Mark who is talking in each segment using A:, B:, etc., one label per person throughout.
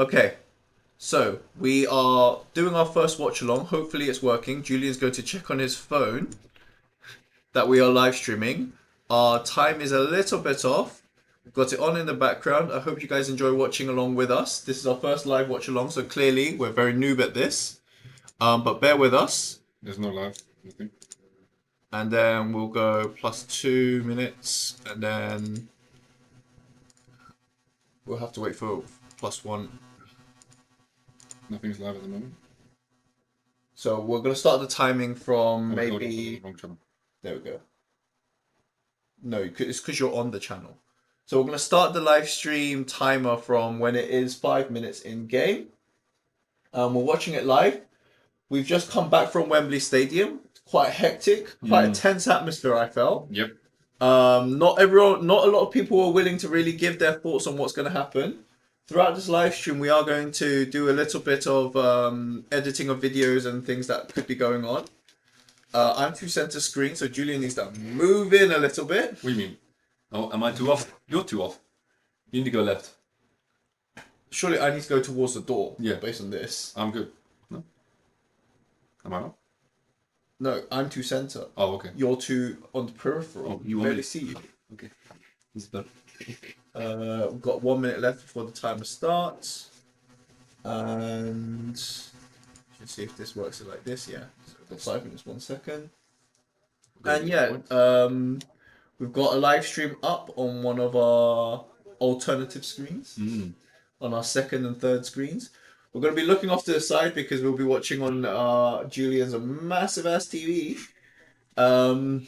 A: Okay, so we are doing our first watch along. Hopefully it's working. Julian's going to check on his phone that we are live streaming. Our time is a little bit off. We've got it on in the background. I hope you guys enjoy watching along with us. This is our first live watch along, so clearly we're very noob at this. But bear with us.
B: There's no live, nothing.
A: And then we'll go plus 2 minutes, and then we'll have to wait for plus 1.
B: Nothing's live at the moment.
A: So we're going to start the timing from maybe...
B: Wrong channel.
A: There we go. No, it's because you're on the channel. So we're going to start the live stream timer from when it is 5 minutes in game. We're watching it live. We've just come back from Wembley Stadium. Quite hectic, quite a tense atmosphere, I felt.
B: Yep.
A: Not a lot of people were willing to really give their thoughts on what's going to happen. Throughout this live stream, we are going to do a little bit of editing of videos and things that could be going on. I'm too center screen, so Julian needs to move in a little bit.
B: What do you mean? Oh, am I too off? You're too off. You need to go left.
A: Surely I need to go towards the door.
B: Yeah.
A: Based on this.
B: I'm good. No? Am I not?
A: No, I'm too center.
B: Oh, okay.
A: You're too on the peripheral.
B: Oh,
A: You barely see you.
B: Okay. This is better.
A: We've got 1 minute left before the timer starts. And let's see if this works like this. Yeah. So we've got 5 minutes, 1 second. And yeah, we've got a live stream up on one of our alternative screens. On our second and third screens. We're going to be looking off to the side because we'll be watching on Julian's massive ass TV. And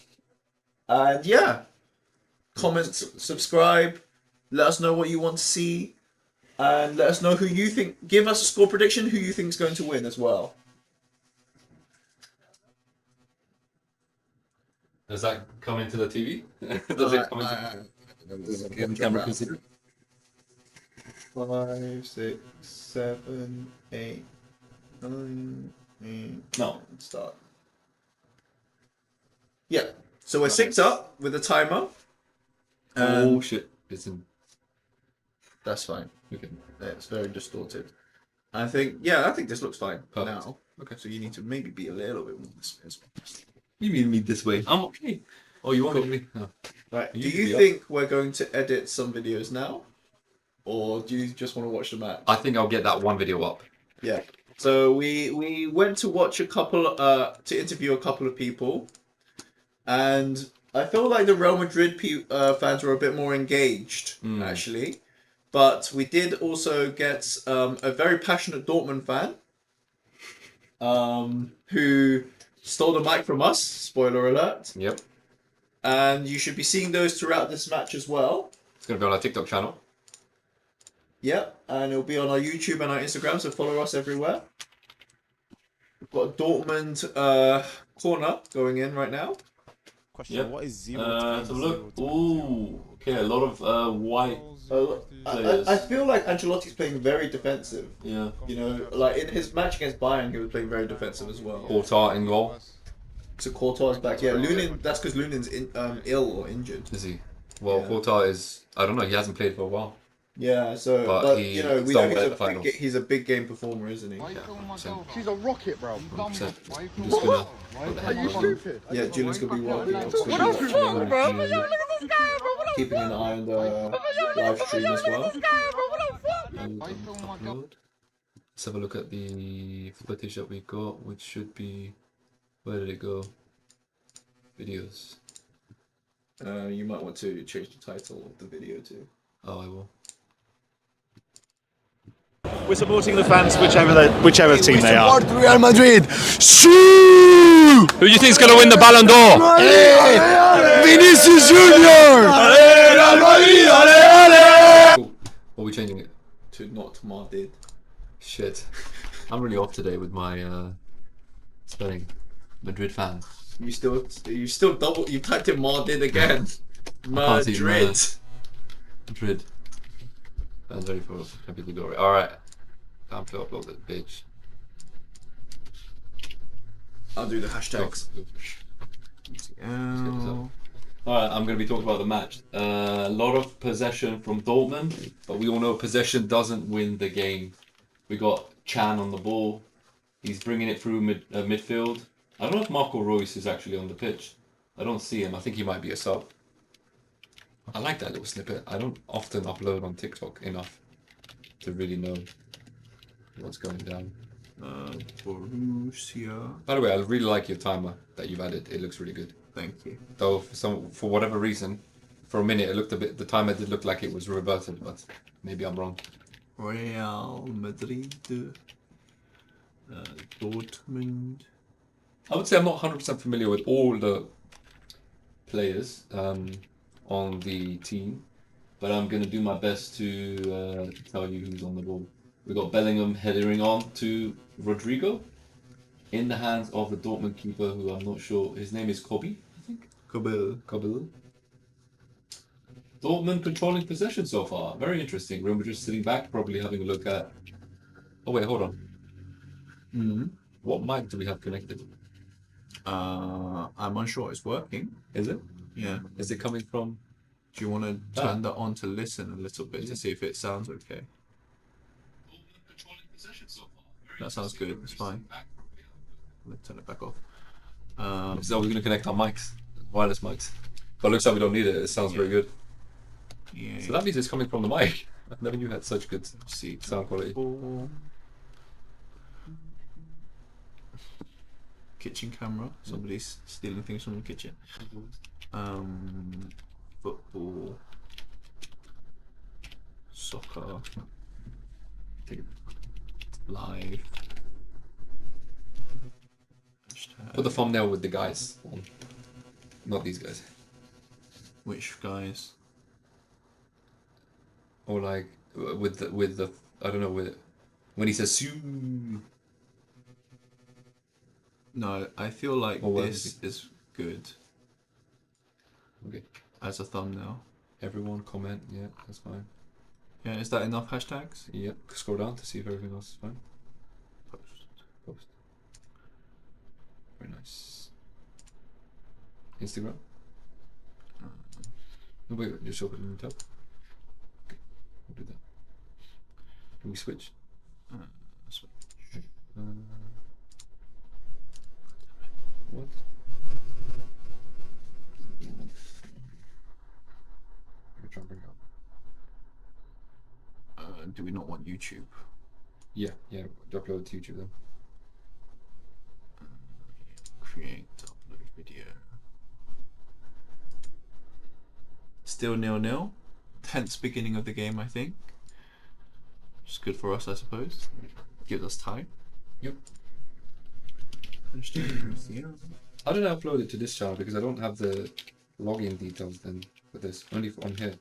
A: yeah, comment, subscribe, let us know what you want to see, and let us know who you think. Give us a score prediction, who you think is going to win as well.
B: Does that come into the TV? Does it come into the camera?
A: 5, 6, 7, 8, 9, 8.
B: No.
A: Start. Yeah. So we're synced up with the timer.
B: Oh shit! It's in.
A: That's fine.
B: Okay.
A: Yeah, it's very distorted. I think this looks fine
B: Perfect.
A: now. Okay. So you need to maybe be a little bit more this way as well.
B: You mean me this way? I'm okay. Oh, you want me? No.
A: Right. Do you think we're going to edit some videos now? Or do you just want to watch the match?
B: I think I'll get that one video up.
A: Yeah. So we went to watch a couple to interview a couple of people, and I feel like the Real Madrid fans were a bit more engaged actually, but we did also get a very passionate Dortmund fan who stole the mic from us. Spoiler alert.
B: Yep.
A: And you should be seeing those throughout this match as well.
B: It's gonna be on our TikTok channel.
A: Yep, and it'll be on our YouTube and our Instagram, so follow us everywhere. We've got a Dortmund corner going in right now.
C: Question:
B: Yep.
C: What is 0
B: Let's have a look. Ooh, okay, a lot of white.
A: I feel like Ancelotti's playing very defensive.
B: Yeah.
A: You know, like in his match against Bayern, he was playing very defensive as well.
B: Courtois in goal.
A: So Courtois back. Yeah, Lunin. That's because Lunin's ill or injured.
B: Is he? Well,
A: Yeah.
B: Courtois is. I don't know. He hasn't played for a while.
A: Yeah. So,
B: But
A: you know, we
B: done
A: know
B: well at finals.
A: he's a big game performer, isn't he?
D: She's a rocket, bro.
B: 100%. I'm just gonna. What the
D: Are
B: heck
D: you
B: was on?
D: stupid?
A: Yeah, Julian's gonna be walking.
D: What else you want, bro?
A: Keeping an eye on the live stream as well.
B: Let's have a look at the footage that we got, which should be. Where did it go? Videos.
A: You might want to change the title of the video too.
B: Oh, I will.
C: We're supporting the fans, whichever team they are.
D: Real Madrid. Shoo!
E: Who do you think is going to win the Ballon d'Or?
D: Vinicius Junior.
B: Cool. What are we changing it?
A: To not Madrid.
B: Shit. I'm really off today with my spelling. Madrid fan.
A: You still you typed in Madrid again.
B: can't see
A: Madrid.
B: Madrid. Fans ready for Champions League glory. Alright. Time to upload that bitch.
A: I'll do the hashtags.
B: Alright, I'm going to be talking about the match. A lot of possession from Dortmund, but we all know possession doesn't win the game We got Chan on the ball. He's bringing it through midfield. I don't know if Marco Reus is actually on the pitch. I don't see him. I think he might be a sub. I like that little snippet. I don't often upload on TikTok enough to really know what's going down.
A: Borussia.
B: By the way, I really like your timer that you've added. It looks really good.
A: Thank you.
B: Though for whatever reason, for a minute it looked a bit. The timer did look like it was reverted, but maybe I'm wrong.
A: Real Madrid. Dortmund.
B: I would say I'm not 100% familiar with all the players on the team, but I'm going to do my best to tell you who's on the ball. We got Bellingham heading on to Rodrigo in the hands of the Dortmund keeper, who I'm not sure. His name is Kobe, I think. Kobe. Dortmund controlling possession so far. Very interesting. Real Madrid sitting back, probably having a look at. Oh wait, hold on. What mic do we have connected?
A: I'm unsure it's working.
B: Is it?
A: Yeah.
B: Is it coming from?
A: Do you want to turn that on to listen a little bit to see if it sounds okay? That sounds good. It's fine. Let's turn it back off.
B: So we're going to connect our mics, wireless mics. But it looks like we don't need it. It sounds very good.
A: Yeah.
B: So that means it's coming from the mic. I never knew you had such good
A: see
B: sound quality.
A: Kitchen camera. Somebody's stealing things from the kitchen. Football. Soccer.
B: Take it.
A: Live.
B: Put the thumbnail with the guys on. Not these guys.
A: Which guys?
B: Or like with the I don't know, with when he says "Sue."
A: No, I feel like this is good
B: Okay.
A: as a thumbnail.
B: Everyone comment. Yeah, that's fine.
A: Yeah, is that enough hashtags?
B: Yep. Scroll down to see if everything else is fine. Post. Very nice. Instagram. No, wait, just open the tab. Okay, we'll do that. Can we switch? What? We're trying to bring it up.
A: Do we not want YouTube?
B: Yeah, upload to YouTube then.
A: Create, upload video. Still 0-0. Tense beginning of the game, I think. Which is good for us, I suppose. Gives us time.
B: Yep. How did I upload it to this channel? Because I don't have the login details then for this. Only on here.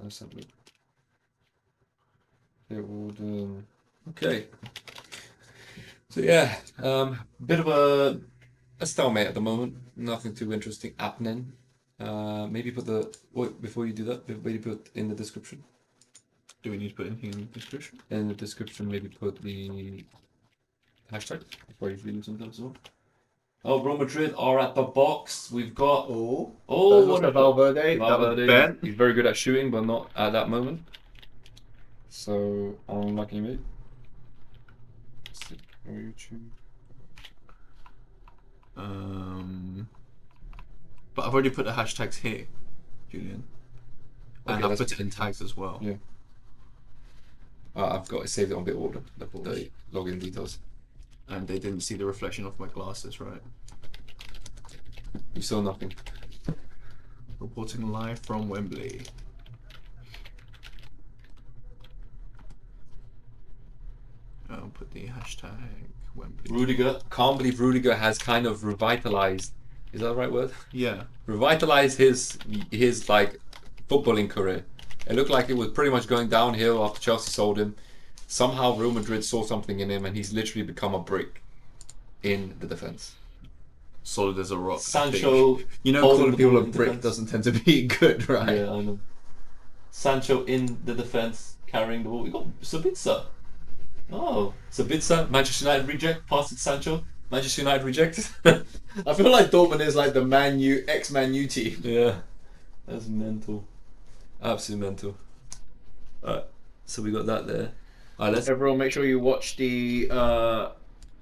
B: Let's have a look. It would. Okay. So yeah, bit of a stalemate at the moment. Nothing too interesting happening. Maybe put before you do that. Maybe put in the description.
A: Do we need to put anything in the description?
B: In the description, maybe put the hashtag before you read sometimes as well. Oh, Real Madrid are at the box. We've got
A: what a Valverde. That was Ben.
B: He's very good at shooting, but not at that moment. So unlucky mate. YouTube.
A: But I've already put the hashtags here, Julian. And I've put it in tags as well.
B: Yeah. I've got to save it on bit order. The login details.
A: And they didn't see the reflection of my glasses, right?
B: You saw nothing.
A: Reporting live from Wembley. I'll put the hashtag Wembley.
B: Rudiger. Can't believe Rudiger has kind of revitalized. Is that the right word?
A: Yeah.
B: Revitalized his like footballing career. It looked like it was pretty much going downhill after Chelsea sold him. Somehow Real Madrid saw something in him and he's literally become a brick in the defense.
A: Solid as a rock.
B: Sancho.
A: You know, calling people a brick doesn't tend to be good, right?
B: Yeah, I know. Sancho in the defense, carrying the ball. We got Sabitzer. Oh, Sabitzer, Manchester United reject, pass it Sancho. Manchester United reject.
A: I feel like Dortmund is like the ex-Man U team.
B: Yeah, that's mental. Absolutely mental. Alright, so we got that there. Alright, let's.
A: Everyone, make sure you watch the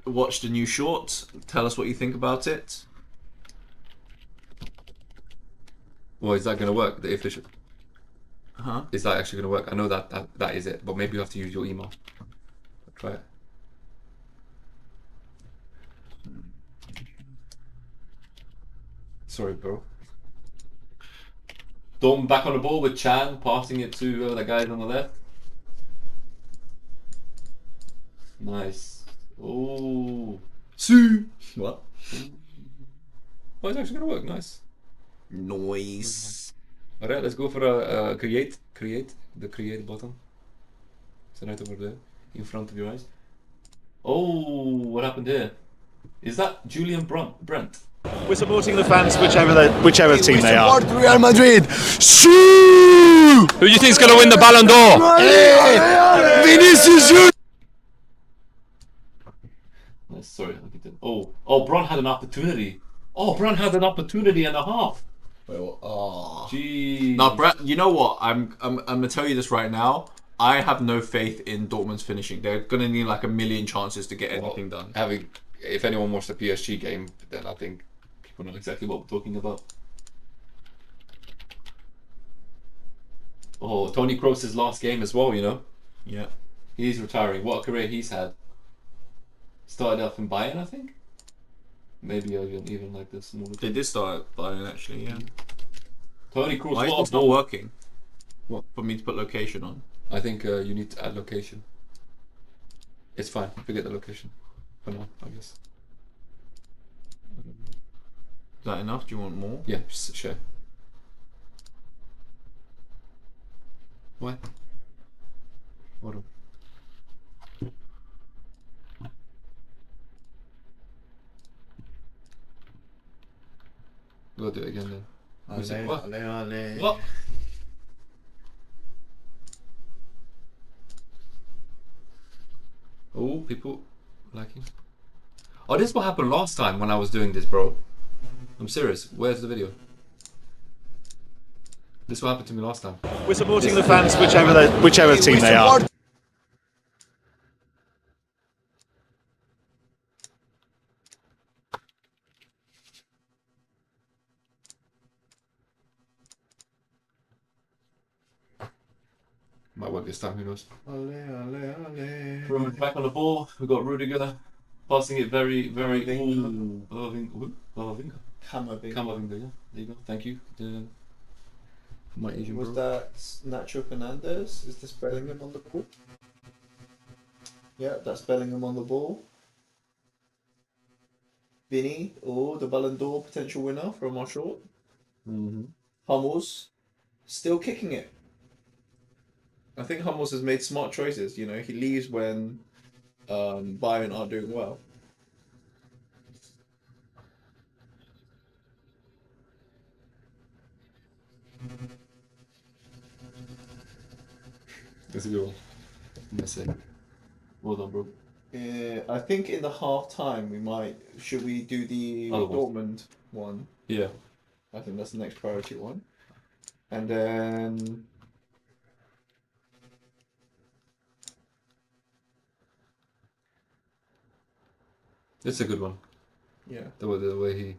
A: new short. Tell us what you think about it.
B: Well, is that gonna work? The official.
A: Huh?
B: Is that actually gonna work? I know that is it, but maybe you have to use your email. Try it. Sorry, bro. Dortmund back on the ball with Chan passing it to the guys on the left. Nice. Oh.
A: What?
B: Oh, it's actually gonna work. Nice.
A: Noise.
B: Alright, let's go for a create button. It's right over there, in front of your eyes. Oh, what happened here? Is that Julian Brent?
C: We're supporting the fans, whichever team they are.
D: Support Real Madrid. Shoo!
E: Who do you think's going to win the Ballon d'Or?
D: Hey! Vinicius Junior!
B: Sorry, I didn't. Oh, Bron had an opportunity. Oh, Bron had an opportunity and a half.
A: Well, oh.
B: Gee.
A: Now, Brett, you know what? I'm gonna tell you this right now. I have no faith in Dortmund's finishing. They're gonna need like a million chances to get anything done.
B: If anyone watched the PSG game, then I think people know exactly what we're talking about. Oh, Toni Kroos' last game as well, you know?
A: Yeah.
B: He's retiring. What a career he's had. Started off in Bayern, I think? Maybe even like this.
A: They did start at Bayern actually, yeah.
B: Toni Kroos,
A: Why is
B: what
A: this
B: a
A: not
B: ball.
A: working?
B: What?
A: For me to put location on.
B: I think you need to add location. It's fine. Forget the location. For now, I guess.
A: Is that enough? Do you want more?
B: Yeah, just share. Why? Hold on. We'll do it again then. What? What? Oh, people liking. Oh, this is what happened last time when I was doing this, bro. I'm serious. Where's the video? This is what happened to me last time.
C: We're supporting the fans, whichever team they are.
B: Might work this time, who knows?
A: Ale.
B: Back on the ball. We've got Rudiger passing it very.
A: Camavinga.
B: Camavinga, yeah. There you go. Thank you. My Asian
A: Was
B: bro.
A: that Nacho Fernandez? Is this Bellingham on the ball? Yeah, that's Bellingham on the ball. Vinny, the Ballon d'Or potential winner from our short.
B: Mm-hmm.
A: Hummels, still kicking it. I think Hummels has made smart choices. You know, he leaves when Bayern are doing well.
B: That's a good one. Messi. Well done, bro.
A: Yeah, I think in the half time should we do the
B: Other ones.
A: Dortmund one?
B: Yeah.
A: I think that's the next priority one. And then
B: It's a good one.
A: yeah.
B: The way he.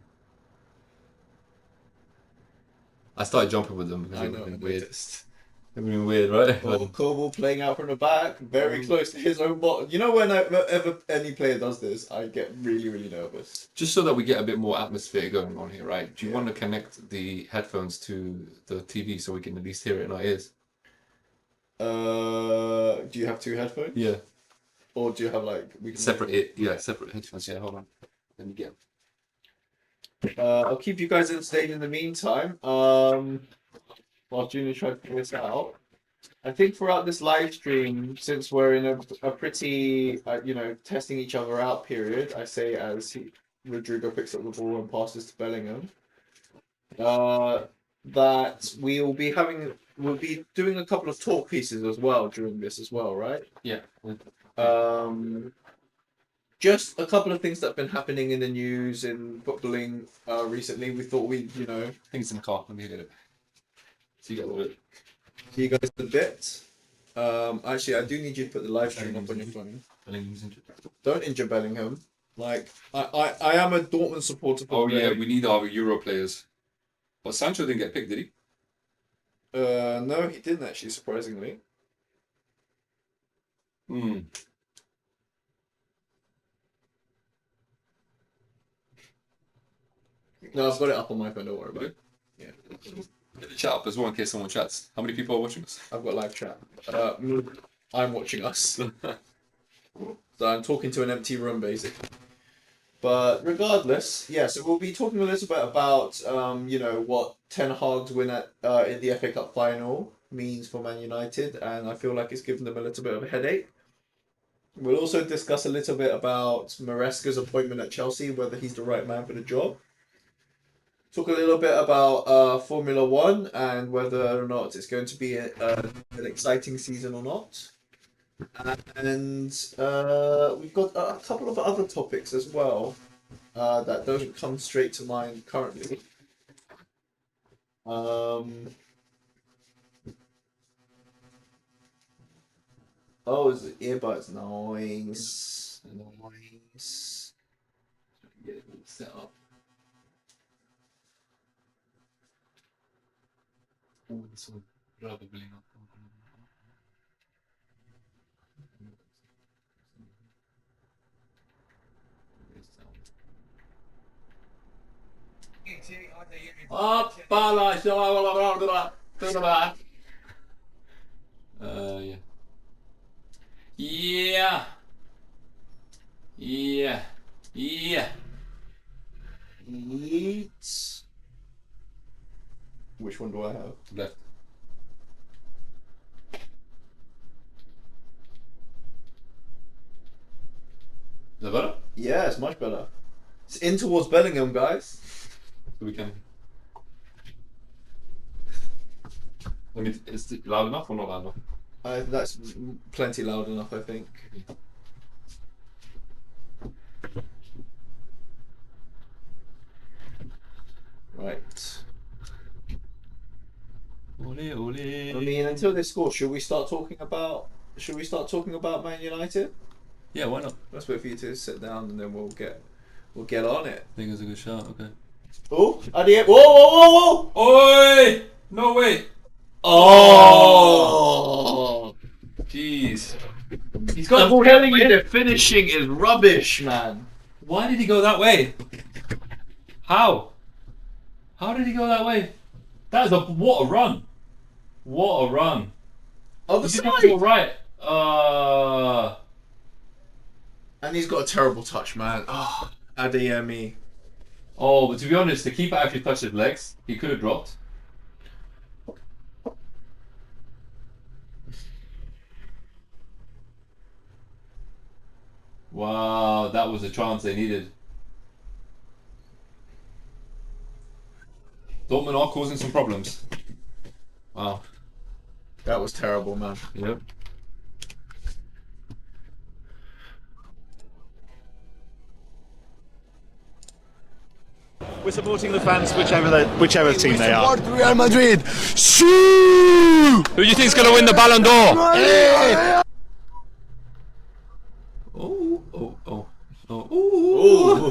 B: I started jumping with them because
A: I
B: it
A: know.
B: would
A: I
B: have been weird.
A: noticed.
B: It would have been weird, right?
A: Koval playing out from the back, very close to his own ball. You know, whenever any player does this, I get really, really nervous.
B: Just so that we get a bit more atmosphere going on here, right? Do you
A: Yeah.
B: want to connect the headphones to the TV so we can at least hear it in our ears?
A: Do you have two headphones?
B: Yeah.
A: Or do you have we can
B: Separate headphones. Yeah, hold on. Let me get them.
A: I'll keep you guys entertained in the meantime. While Junior tries to figure this out. I think throughout this live stream, since we're in a pretty, testing each other out period, I say as Rodrigo picks up the ball and passes to Bellingham, that we'll be doing a couple of talk pieces as well during this as well, right?
B: Yeah.
A: Just a couple of things that have been happening in the news in footballing recently. We thought
B: I think it's in the car. Let me get it. So you get a little bit.
A: See you guys in a bit. Actually, I do need you to put the live stream up on your phone.
B: Bellingham's injured.
A: Don't injure Bellingham. Like, I am a Dortmund supporter.
B: Oh yeah, we need our Euro players. But Sancho didn't get picked, did he?
A: No, he didn't actually, surprisingly.
B: Hmm.
A: No, I've got it up on my phone, don't worry about it. Yeah.
B: Get the chat up as well in case someone chats. How many people are watching us?
A: I've got live chat. I'm watching us. So I'm talking to an empty room, basically. But regardless, yeah, so we'll be talking a little bit about, what Ten Hag's win at in the FA Cup final means for Man United, and I feel like it's given them a little bit of a headache. We'll also discuss a little bit about Maresca's appointment at Chelsea, whether he's the right man for the job. Talk a little bit about Formula One and whether or not it's going to be an exciting season or not. And we've got a couple of other topics as well that don't come straight to mind currently. Oh, is the earbuds? Nice. Nice.
B: Get it all set up. Oh, this will probably not. Yeah. Yeah. Yeah. Yeah.
A: Yeet. Which one do I have?
B: Left. Is that better?
A: Yeah, it's much better. It's in towards Bellingham, guys.
B: So we can. I mean, is it loud enough or not loud enough?
A: That's plenty loud enough, I think. Right.
B: Ole, ole.
A: I mean, until they score, should we start talking about Man United?
B: Yeah, why not?
A: Let's wait for you to sit down, and then we'll get on it.
B: I think it's a good shot. Okay.
A: Oh, Adi! Whoa, whoa, whoa, whoa!
B: Oi! No way!
A: Oh!
B: Jeez. He's
A: I'm
B: got.
A: telling you, the finishing is rubbish, man.
B: Why did he go that way? How? How did he go that way? That is what a run! What a run!
A: Other
B: He did
A: side.
B: not go right.
A: And he's got a terrible touch, man. Oh, Adeyemi.
B: Oh, but to be honest, the keeper actually touched his legs. He could have dropped. Wow, that was a chance they needed. Dortmund are causing some problems. Wow.
A: That was terrible, man.
B: Yep.
C: We're supporting the fans, whichever team they are.
D: Support Real Madrid. Shoo!
E: Who do you think's going to win the Ballon d'Or?
D: Hey!
B: Oh, oh, oh, oh.
A: Ooh.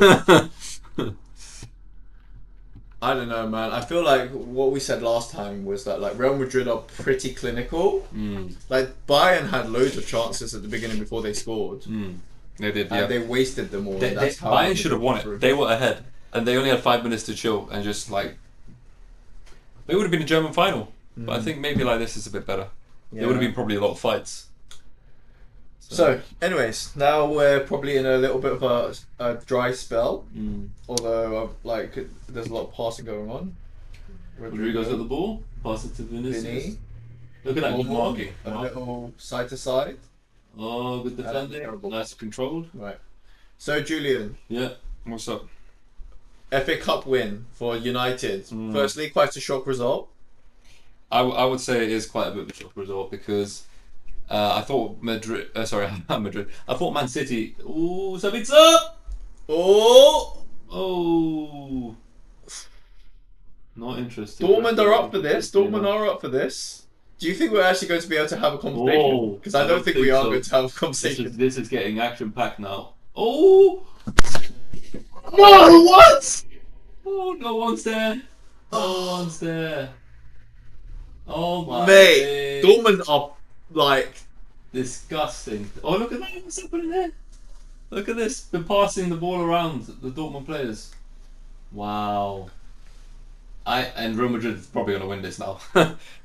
A: I don't know, man. I feel like what we said last time was that like Real Madrid are pretty clinical. Like Bayern had loads of chances at the beginning before they scored,
B: They did,
A: and
B: yeah.
A: they wasted them all. and that's how
B: Bayern
A: Madrid
B: should have won
A: through.
B: it. They were ahead, and they only had 5 minutes to chill and just like. They would have been a German final, but I think maybe like this is a bit better. There would have been probably a lot of fights.
A: So, anyways, now we're probably in a little bit of a dry spell. Although, there's a lot of passing going on.
B: Rodrigo's at the ball, pass it to Vinicius.
A: Vinny.
B: Look at that good marking.
A: A little side to side.
B: Oh, good defending.
A: terrible.
B: Nice controlled.
A: Right. So, Julian,
B: Yeah. What's up?
A: FA Cup win for United. Firstly, quite a shock result.
B: I would say it is quite a bit of a shock result because I thought Madrid. Sorry, not Madrid. I thought Man City. Ooh, Sabitzer!
A: Oh!
B: Oh. Not interested.
A: Dortmund are up for this. Dortmund are up for this. Do you think we're actually going to be able to have a conversation? Because I don't think we are going to have a conversation.
B: This is getting action packed now. Oh!
A: No, what?
B: Oh, no one's there. No one's there. Oh my
A: Mate,
B: days.
A: Dortmund are like
B: Disgusting. Oh, look at that. What's happening there? Look at this. Been passing the ball around the Dortmund players. Wow. And Real Madrid is probably going to win this now.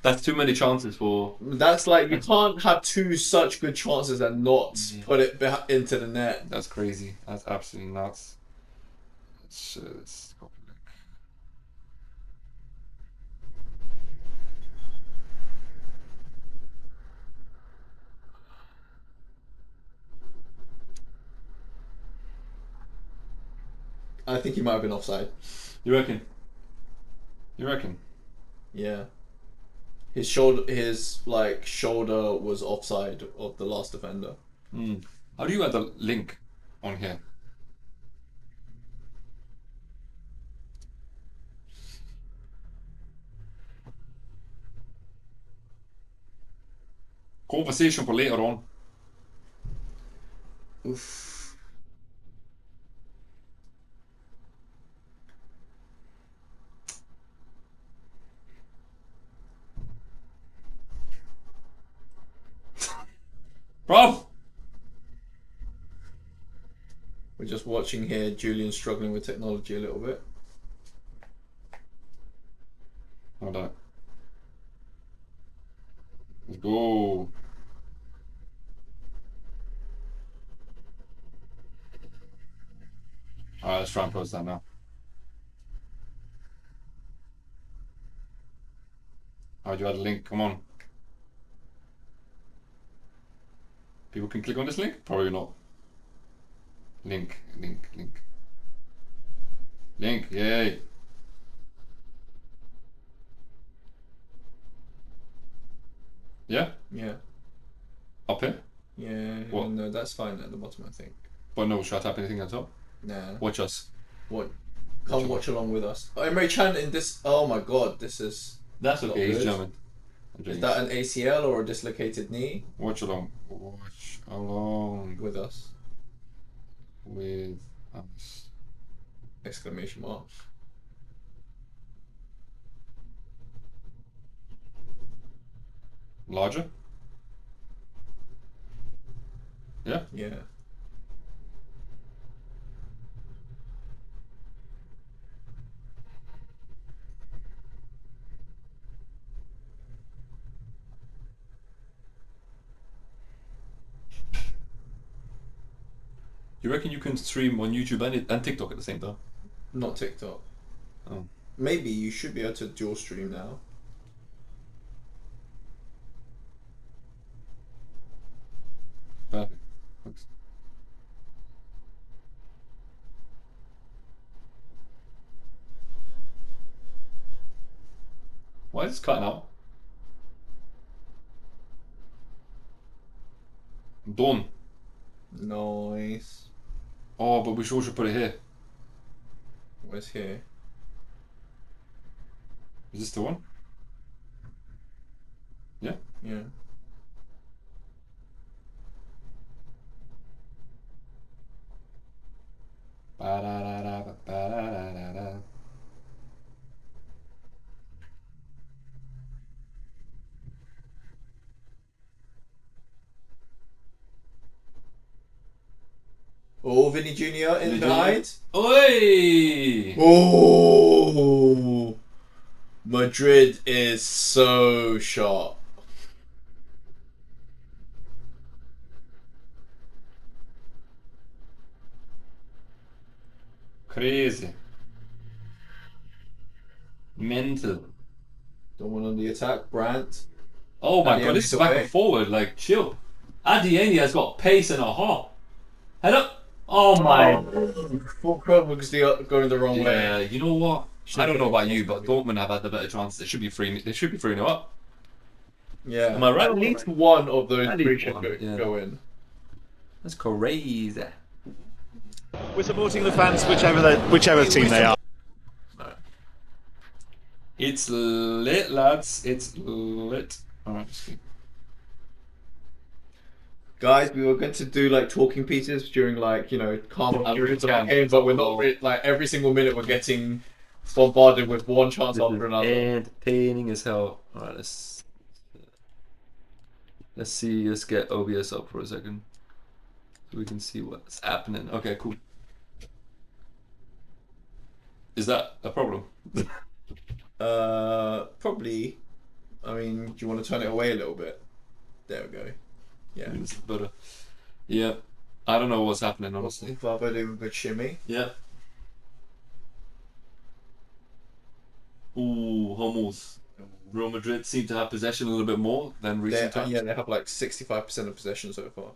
B: That's too many chances for.
A: that's like you can't have two such good chances and not put it into the net.
B: That's crazy. That's absolutely nuts. Let's copy link.
A: I think he might have been offside.
B: You reckon? You reckon?
A: Yeah. His shoulder was offside of the last defender.
B: How do you add the link on here? Conversation for later on.
A: Oof.
B: Bruv!
A: We're just watching here, Julian struggling with technology a little bit.
B: Hold on. Let's go. Alright, let's try and post that now. How do you add a link? Come on. People can click on this link? Probably not. Link. Link, yay. Yeah?
A: Yeah.
B: Up here?
A: Yeah.
B: What?
A: No, that's fine at the bottom, I think.
B: But no, should I tap anything at the top?
A: Nah.
B: Watch us.
A: What? Come watch along with us. Oh, Emre Can in this. Oh my god, this is.
B: That's
A: not
B: okay, he's
A: good.
B: German.
A: Is that an ACL or a dislocated knee?
B: Watch along. Watch along
A: With us.
B: with us.
A: Exclamation mark.
B: Larger? Yeah?
A: Yeah.
B: You reckon you can stream on YouTube and TikTok at the same time?
A: Not TikTok.
B: Oh.
A: Maybe you should be able to dual stream now.
B: Perfect. Thanks. Why is this cutting out? Done.
A: Nice.
B: Oh, but we should also put it here.
A: Where's here?
B: Is this the one? Yeah?
A: Yeah.
B: Ba-da-da-da-ba-da-da-da-da.
A: Oh, Vinny Jr. in
B: Vinny Jr.
A: behind.
B: Oi!
A: Oh, Madrid is so sharp.
B: Crazy. Mental.
A: Someone on the attack, Brandt.
B: Oh my
A: Adeyemi's
B: god, this is
A: away.
B: back and forward, like, chill. Adeyemi has got pace and a heart. Head up! Oh my.
A: Full crowd was going the wrong way.
B: Yeah, you know what? I don't know about you, but Dortmund have had the better chance. They should be 3-0 up.
A: Yeah.
B: Am I right?
A: At least one of those
B: At
A: three
B: least
A: should
B: one,
A: go,
B: yeah.
A: go in.
B: That's crazy.
C: We're supporting the fans, whichever team they are.
B: It's lit, lads. It's lit. All right.
A: Guys, we were going to do like talking pieces during like, calmer periods of the game, but we're not like every single minute we're getting bombarded with one chance after another.
B: Entertaining as hell. All right, let's see. Let's get OBS up for a second so we can see what's happening. Okay, cool. Is that a problem?
A: Probably. I mean, do you want to turn it away a little bit? There we go. Yeah.
B: It's better. Yeah. I don't know what's happening, honestly.
A: Vavo doing a good shimmy.
B: Yeah. Ooh, Hummels. Real Madrid seem to have possession a little bit more than recent times.
A: Yeah, they have like 65% of possession so far.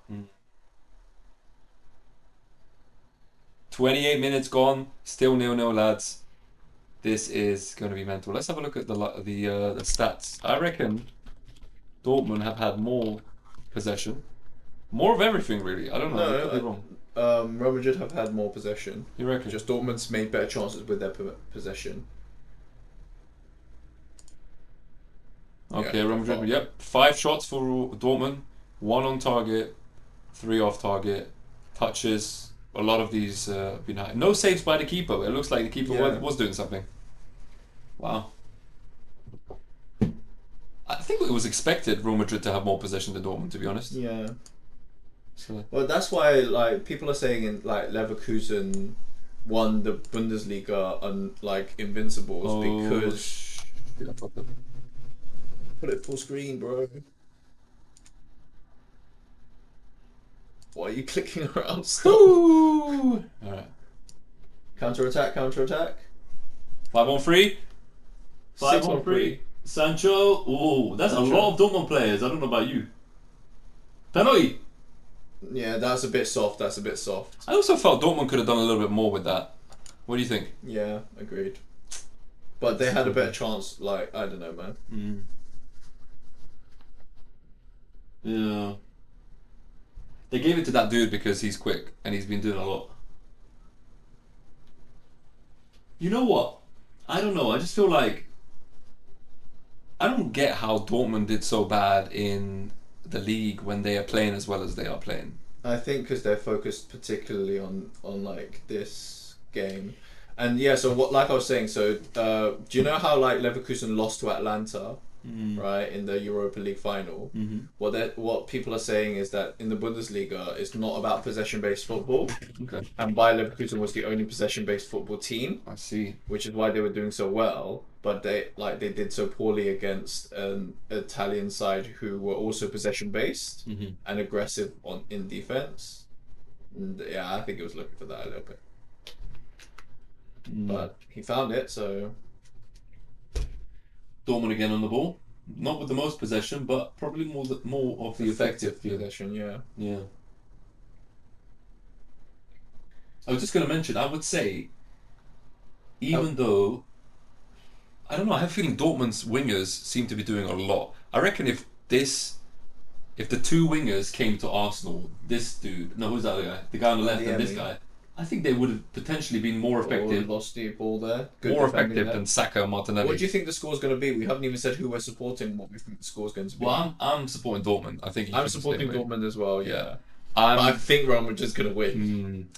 B: 28 minutes gone, still 0-0, lads. This is going to be mental. Let's have a look at the stats. I reckon Dortmund have had more possession, more of everything really. I don't know. I could be wrong.
A: Real Madrid have had more possession.
B: You reckon?
A: Just Dortmund's made better chances with their possession.
B: Okay, Real Madrid. Yep, 5 shots for Dortmund, 1 on target, 3 off target, touches. A lot of these been high. No saves by the keeper. It looks like the keeper was doing something. Wow. I think it was expected Real Madrid to have more possession than Dortmund, to be honest.
A: Yeah.
B: So.
A: Well, that's why like people are saying in like Leverkusen won the Bundesliga on like invincibles because put it full screen, bro. Why are you clicking around?
B: All right.
A: Counter attack.
B: 5 on 3.
A: 6 on 3.
B: Sancho. Ooh, that's a lot of Dortmund players. I don't know about you. Penalty.
A: Yeah, that's a bit soft.
B: I also felt Dortmund could have done a little bit more with that. What do you think?
A: Yeah, agreed. But they had a better chance. Like, I don't know, man.
B: Yeah. They gave it to that dude because he's quick and he's been doing a lot. You know what? I don't know. I just feel like I don't get how Dortmund did so bad in the league when they are playing as well as they are playing.
A: I think because they're focused particularly on like this game, and yeah. So what, like I was saying, so do you know how like Leverkusen lost to Atlanta, right, in the Europa League final? What people are saying is that in the Bundesliga, it's not about possession-based football.
B: Okay.
A: And Bayer Leverkusen was the only possession-based football team.
B: I see.
A: Which is why they were doing so well, but they did so poorly against an Italian side who were also possession-based and aggressive in defense. And yeah, I think he was looking for that a little bit, but he found it. So
B: Dortmund again on the ball, not with the most possession, but probably more of the effective
A: possession. Yeah.
B: Yeah. I was just going to mention, I would say, even though, I don't know, I have a feeling Dortmund's wingers seem to be doing a lot. I reckon if the 2 wingers came to Arsenal, this dude, no, who's that other guy? The guy on the left and this guy, I think they would have potentially been more effective.
A: Lost the ball there.
B: More effective than Saka and Martinelli.
A: What do you think the score's going to be? We haven't even said who we're supporting. What we think the score's going to be.
B: Well, I'm supporting Dortmund. I think
A: I'm supporting Dortmund as well. Yeah.
B: But
A: I think Real Madrid's going to win.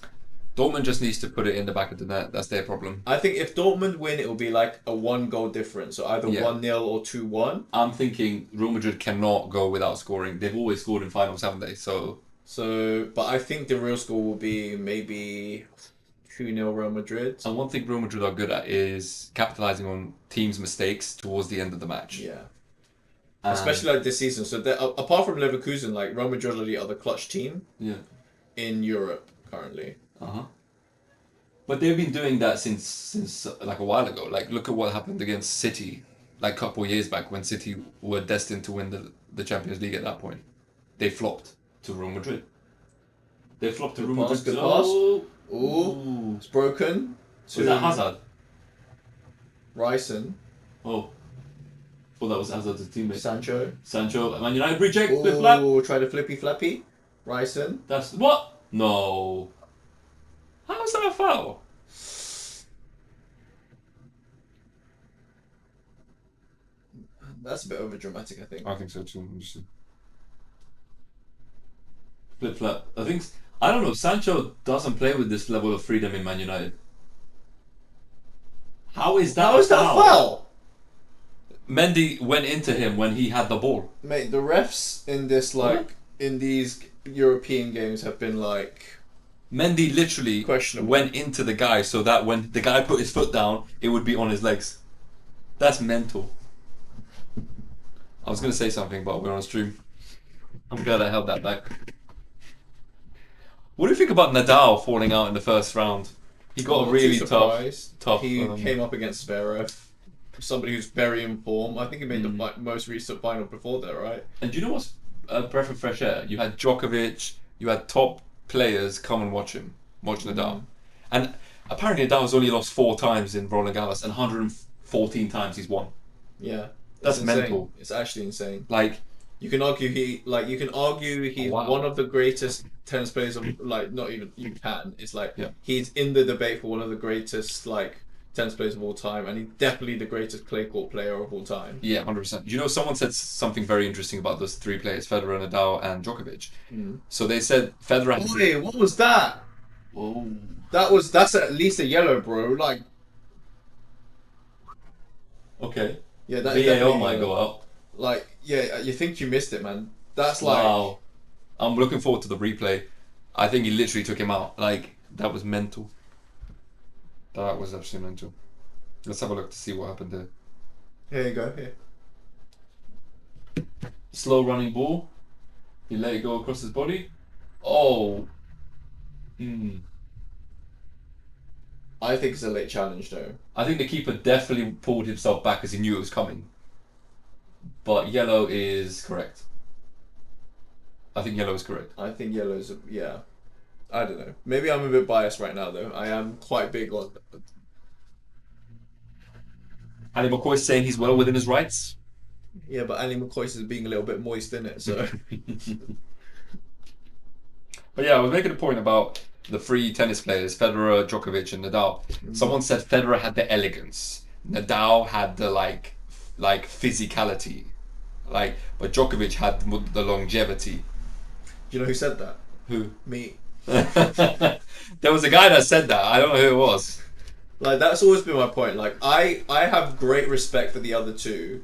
B: Dortmund just needs to put it in the back of the net. That's their problem.
A: I think if Dortmund win, it will be like a 1-goal difference. So either 1-0 or 2-1.
B: I'm thinking Real Madrid cannot go without scoring. They've always scored in finals, haven't they? So,
A: but I think the real score will be maybe 2-0 Real Madrid.
B: And one thing Real Madrid are good at is capitalizing on teams' mistakes towards the end of the match.
A: Yeah. Especially like this season. So apart from Leverkusen, like Real Madrid are the other clutch team in Europe currently.
B: But they've been doing that since like a while ago. Like, look at what happened against City, like a couple of years back when City were destined to win the Champions League at that point. They flopped to Real Madrid. They flopped to Real Madrid.
A: Good pass. Ooh, it's broken.
B: Was that Hazard?
A: Ryson.
B: Oh, that was Hazard's teammate.
A: Sancho.
B: Man United reject. Flip flap.
A: Oh, try the flippy flappy. Ryson.
B: That's what? No. How is that a foul?
A: That's a bit over dramatic, I think.
B: I think so too. Flip flap. I don't know. Sancho doesn't play with this level of freedom in Man United. How is that?
A: How is that foul?
B: Mendy went into him when he had the ball.
A: Mate, the refs in this in these European games have been like.
B: Mendy literally
A: Questionable.
B: went into the guy so that when the guy put his foot down, it would be on his legs. That's mental. I was gonna say something, but we're on stream. I'm glad I held that back. What do you think about Nadal falling out in the first round? He got really tough.
A: He came up against Zverev, somebody who's very in form. I think he made the most recent final before that, right?
B: And do you know what's a breath of fresh air? You had Djokovic, you had top players come and watch Nadal. And apparently Nadal's only lost 4 times in Roland Garros and 114 times he's won.
A: Yeah.
B: That's
A: insane.
B: mental.
A: It's actually insane.
B: Like,
A: you can argue he's one of the greatest tennis players of not even you can. It's he's in the debate for one of the greatest tennis players of all time, and he's definitely the greatest clay court player of all time.
B: Yeah, 100%. You know, someone said something very interesting about those 3 players: Federer, Nadal, and Djokovic. So they said Federer.
A: Wait, what was that?
B: Whoa.
A: That's at least a yellow, bro.
B: Okay.
A: Yeah, that
B: VAR might go out.
A: You think you missed it, man. That's
B: wow. I'm looking forward to the replay. I think he literally took him out. That was mental. That was absolutely mental. Let's have a look to see what happened there.
A: Here you go. Here.
B: Slow running ball. He let it go across his body. Oh.
A: I think it's a late challenge, though.
B: I think the keeper definitely pulled himself back as he knew it was coming. But yellow is correct. I think yellow is correct.
A: I think yellow's yeah. I don't know. Maybe I'm a bit biased right now, though. I am quite big on.
B: Ali McCoy's saying he's well within his rights.
A: Yeah, but Ali McCoy's is being a little bit moist in it, so.
B: But yeah, I was making a point about the 3 tennis players: Federer, Djokovic, and Nadal. Someone said Federer had the elegance, Nadal had the physicality, but Djokovic had the longevity.
A: Do you know who said that?
B: Who?
A: Me.
B: There was a guy that said that. I don't know who it was.
A: That's always been my point. I have great respect for the other 2.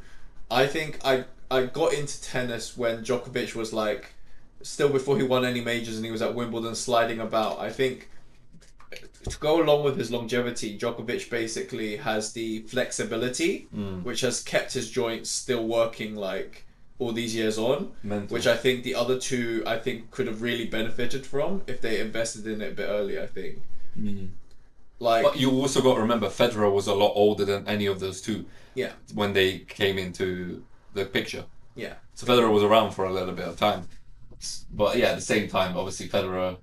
A: I think I got into tennis when Djokovic was still before he won any majors, and he was at Wimbledon sliding about. I think to go along with his longevity, Djokovic basically has the flexibility, which has kept his joints still working all these years on.
B: Mental.
A: Which I think the other 2 could have really benefited from if they invested in it a bit earlier. I think.
B: But you also got to remember, Federer was a lot older than any of those 2.
A: Yeah.
B: When they came into the picture.
A: Yeah.
B: So Federer was around for a little bit of time. But yeah, at the same time, obviously Federer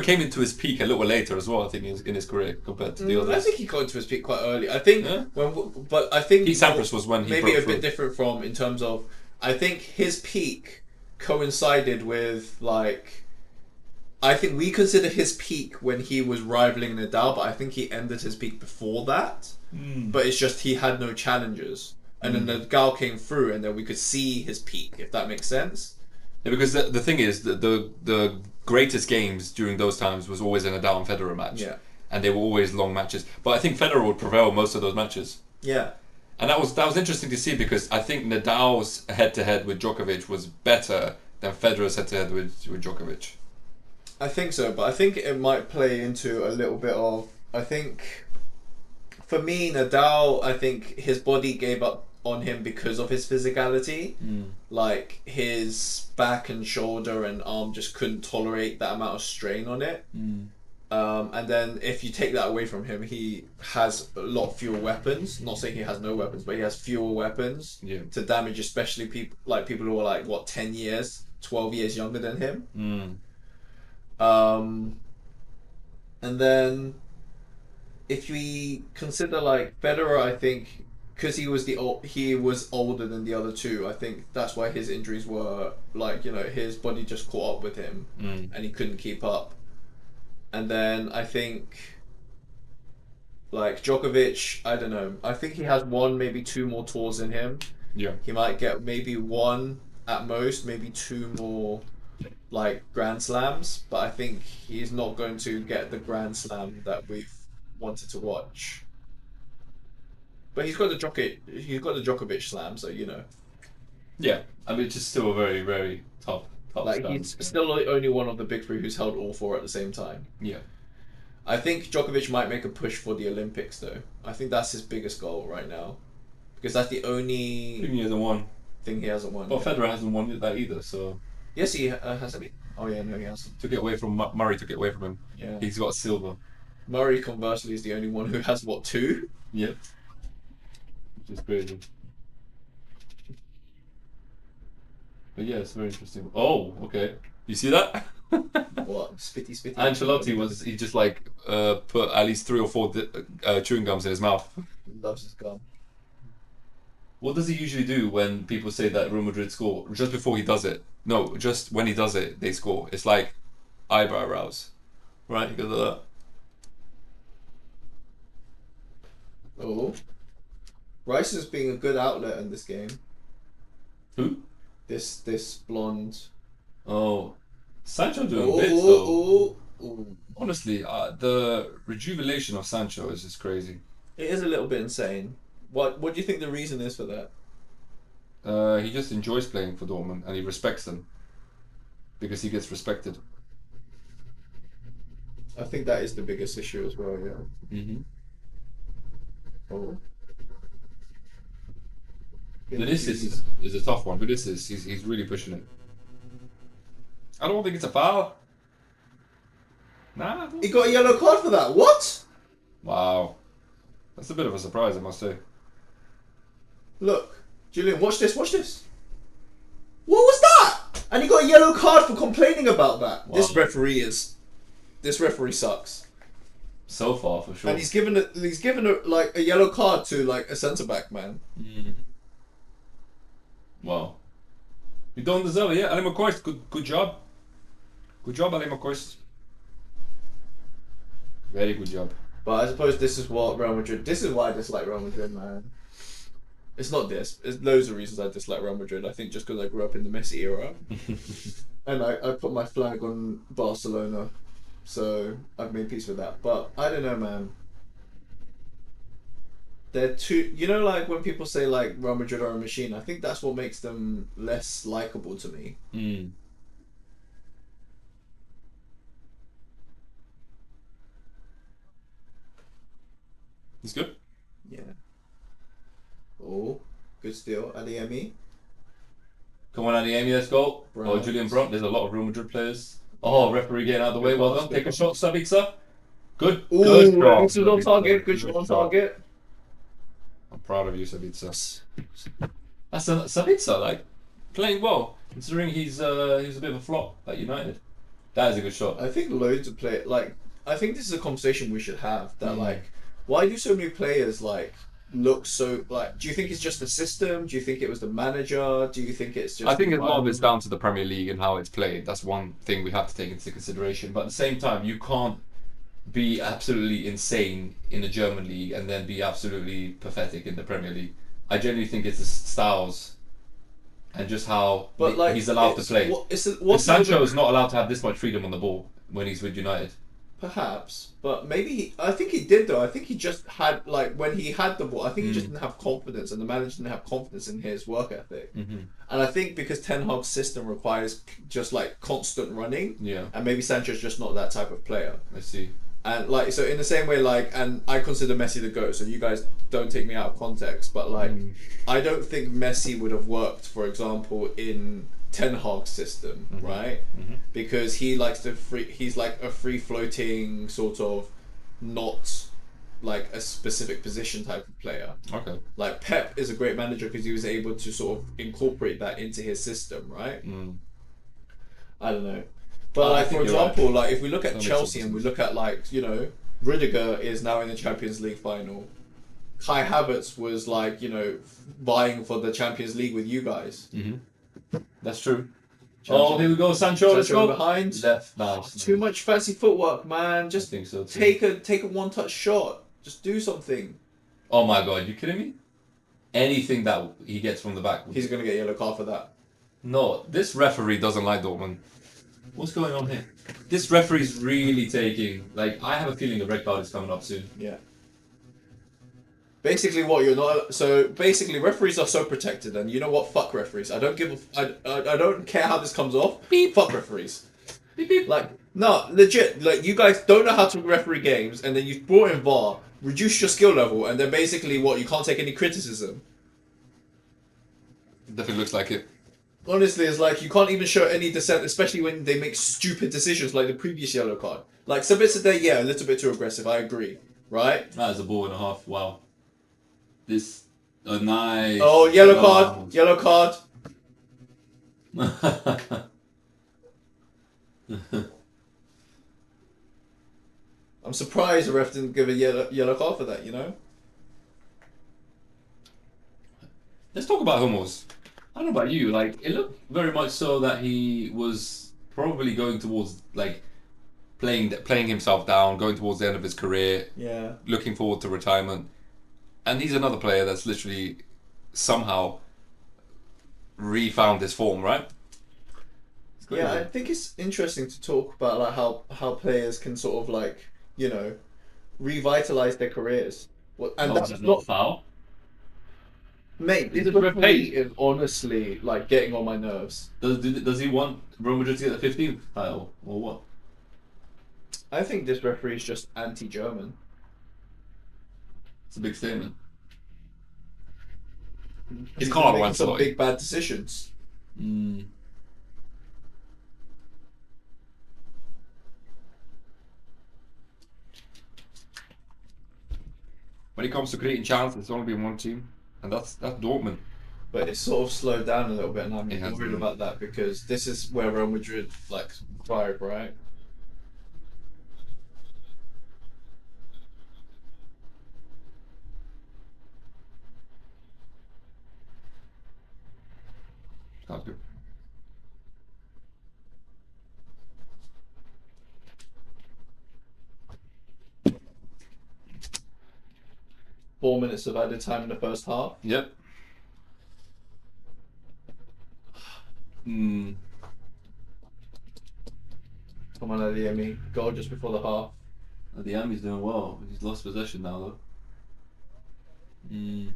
B: came into his peak a little later as well, I think, in his career compared to the others.
A: I think he got into his peak quite early. I think I think
B: Pete Sampras was when he
A: maybe
B: broke
A: a bit different from in terms of I think his peak coincided with I think we consider his peak when he was rivaling Nadal, but I think he ended his peak before that. But it's just he had no challengers, and then Nadal came through, and then we could see his peak, if that makes sense.
B: Yeah, because the thing is, the greatest games during those times was always a Nadal and Federer match.
A: Yeah.
B: And they were always long matches. But I think Federer would prevail most of those matches.
A: Yeah.
B: And that was interesting to see, because I think Nadal's head-to-head with Djokovic was better than Federer's head-to-head with Djokovic.
A: I think so, but I think it might play into a little bit of... I think, for me, Nadal, I think his body gave up on him because of his physicality. His back and shoulder and arm just couldn't tolerate that amount of strain on it. And then if you take that away from him, he has a lot fewer weapons. Not saying he has no weapons, but he has fewer weapons to damage, especially people who are 10 years, 12 years younger than him. And then if we consider Federer, I think because he was older than the other 2, I think that's why his injuries were his body just caught up with him and he couldn't keep up. And then I think Like Djokovic, I don't know. I think he has one, maybe two more tours in him.
B: Yeah.
A: He might get maybe one at most, maybe two more like Grand Slams, but I think he's not going to get the Grand Slam that we've wanted to watch. But he's got the Djokovic slam, so you know.
B: Yeah. I mean, it's just still a very, very tough
A: Like
B: stand.
A: he's still only one of the big three who's held all four at the same time.
B: Yeah.
A: I think Djokovic might make a push for the Olympics though. I think that's his biggest goal right now. Because that's the
B: I
A: only
B: think he hasn't won.
A: thing he hasn't won.
B: Well,
A: yet.
B: Federer hasn't won that either, so...
A: Yes, he hasn't. Oh yeah, no, he hasn't.
B: Took it away from Murray, took it away from him.
A: Yeah.
B: He's got silver.
A: Murray, conversely, is the only one who has what, two?
B: Yep. Which is crazy. But yeah, it's very interesting. Oh, okay. You see that?
A: What? Spitty.
B: Ancelotti he just like put at least 3 or 4 chewing gums in his mouth.
A: Loves his gum.
B: What does he usually do when people say that Real Madrid score? Just before he does it. No, just when he does it, they score. It's like eyebrow rouse. Right? Because of that.
A: Oh. Rice is being a good outlet in this game.
B: Who?
A: This blonde.
B: Oh. Sancho doing bits though. Honestly, the rejuvenation of Sancho is just crazy.
A: It is a little bit insane. What do you think the reason is for that?
B: He just enjoys playing for Dortmund and he respects them. Because he gets respected.
A: I think that is the biggest issue as well, yeah.
B: Mm-hmm.
A: Oh.
B: Vinicius is a tough one. Vinicius, he's really pushing it. I don't think it's a foul. Nah.
A: He got a yellow card for that. What?
B: Wow. That's a bit of a surprise, I must say.
A: Look, Julian, watch this. What was that? And he got a yellow card for complaining about that.
B: Wow.
A: This referee sucks.
B: So far, for sure.
A: And he's given like a yellow card to like a centre back, man.
B: Mm. Wow. You don't deserve it, yeah. Ali McCoy, good job. Good job, Ali McCoy. Very good job.
A: But I suppose this is why I dislike Real Madrid, man. It's not this. There's loads of reasons I dislike Real Madrid. I think just because I grew up in the Messi era. And I put my flag on Barcelona. So I've made peace with that. But I don't know, man. They're too... You know, like when people say like Real Madrid are a machine, I think that's what makes them less likable to me.
B: Mm. He's good.
A: Yeah. Oh, good steal. Adeyemi.
B: Come on, Adeyemi, let's go.
A: Brandt.
B: Oh, Julian Brandt. There's a lot of Real Madrid players. Oh, referee getting out of the way. Well done. Take a shot, Sabitzer. Good.
A: Ooh,
B: Good shot.
A: this is on target. Good shot on target.
B: I'm proud of you, Sabitzer. That's Sabitzer, like, playing well, considering he was a bit of a flop at United. That is a good shot.
A: I think loads of players, like, I think this is a conversation we should have, that, like, why do so many players, like, look so, like, do you think it's just the system? Do you think it was the manager? Do you think it's just...
B: I think a lot of it's down to the Premier League and how it's played. That's one thing we have to take into consideration. But at the same time, you can't be absolutely insane in the German league and then be absolutely pathetic in the Premier League. I genuinely think it's the styles and just how he's allowed to play. Sancho is not allowed to have this much freedom on the ball when he's with United.
A: Perhaps, but maybe I think he did though. I think he just had, like, when he had the ball, I think he just didn't have confidence, and the manager didn't have confidence in his work ethic.
B: Mm-hmm.
A: And I think because Ten Hag's system requires just like constant running,
B: Yeah,
A: and maybe Sancho's just not that type of player.
B: I see.
A: And like, so in the same way, like, and I consider Messi the GOAT, so you guys don't take me out of context, but like, I don't think Messi would have worked, for example, in Ten Hag's system, right?
B: Mm-hmm.
A: Because he likes he's like a free floating sort of, not like a specific position type of player.
B: Okay.
A: Like Pep is a great manager because he was able to sort of incorporate that into his system, right? I don't know. But like, for example, like if we look at Chelsea and we look at, like, you know, Rudiger is now in the Champions League final. Kai Havertz was, like, you know, vying for the Champions League with you guys.
B: That's true. Oh, here we go, Sancho. Let's go.
A: Behind.
B: Left. Nice.
A: Too much fancy footwork, man. Just
B: I think so too.
A: take a one-touch shot. Just do something.
B: Oh my god, you kidding me? Anything that he gets from the back.
A: He's gonna get a yellow card for that.
B: No, this referee doesn't like Dortmund. What's going on here? This referee's really taking... Like, I have a feeling the red card is coming up soon.
A: Yeah. Basically, what you're not... So, basically, referees are so protected, and you know what? Fuck referees. I don't give a... I don't care how this comes off.
B: Beep.
A: Fuck referees.
B: Beep, beep.
A: Like, no, legit. Like, you guys don't know how to referee games, and then you've brought in VAR, reduced your skill level, and then basically, what? You can't take any criticism.
B: It definitely looks like it.
A: Honestly, it's like you can't even show any dissent, especially when they make stupid decisions like the previous yellow card. Like, some bits today, yeah, a little bit too aggressive, I agree. Right?
B: That is a ball and a half. Wow. This... A nice...
A: Oh, yellow card. Yellow card. I'm surprised the ref didn't give a yellow card for that, you know?
B: Let's talk about Hummels. I don't know about you, like, it looked very much so that he was probably going towards, like, playing himself down, going towards the end of his career,
A: Yeah.
B: looking forward to retirement. And he's another player that's literally somehow refound his form, right?
A: Yeah, I think it's interesting to talk about like how players can sort of like, you know, revitalize their careers. And that's not
B: foul.
A: mate, this
B: Is it
A: referee
B: repaid?
A: is honestly like getting on my nerves.
B: Does he want Real Madrid to get the 15th title or what?
A: I think this referee is just anti-German.
B: It's a big statement.
A: He's
B: car
A: making
B: went
A: some
B: slowly.
A: big bad decisions.
B: Mm. When it comes to creating chances, it's only been one team, and that's Dortmund.
A: But it's sort of slowed down a little bit, and I'm
B: It has
A: worried
B: been.
A: about that because this is where Real Madrid like thrive, right?
B: Sounds good.
A: Four minutes of added time in the first half.
B: Yep. Hmm.
A: Come on, Adeyemi. Goal just before the half.
B: The Army's doing well. He's lost possession now, though. Hmm.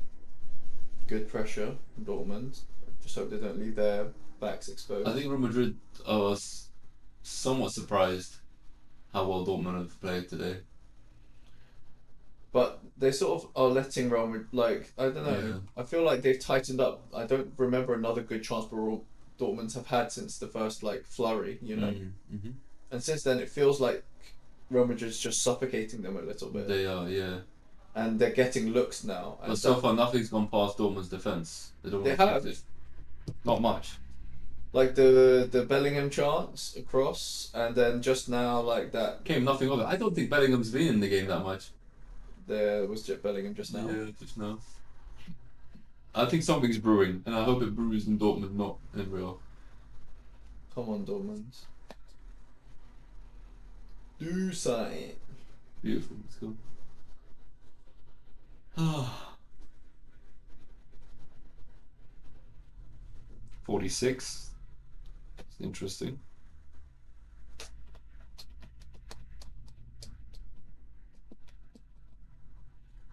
A: Good pressure from Dortmund. Just hope they don't leave their backs exposed.
B: I think Real Madrid are somewhat surprised how well Dortmund have played today.
A: But they sort of are letting Real Madrid, like, I don't know.
B: Yeah.
A: I feel like they've tightened up. I don't remember another good chance for Dortmund have had since the first, like, flurry, you know?
B: Mm-hmm.
A: And since then, it feels like Real Madrid's just suffocating them a little bit.
B: They are, yeah.
A: And they're getting looks now. And
B: But so far, nothing's gone past Dortmund's defence.
A: They
B: don't
A: have.
B: it. Not much.
A: Like the Bellingham chance across, and then just now, like that,
B: Came nothing of it. I don't think Bellingham's been in the game that much.
A: there was Jet Bellingham just now.
B: Yeah, just now. I think something's brewing, and I hope it brews in Dortmund, not in Real.
A: Come on, Dortmund. Do something.
B: Beautiful. Let's go. 46. It's interesting.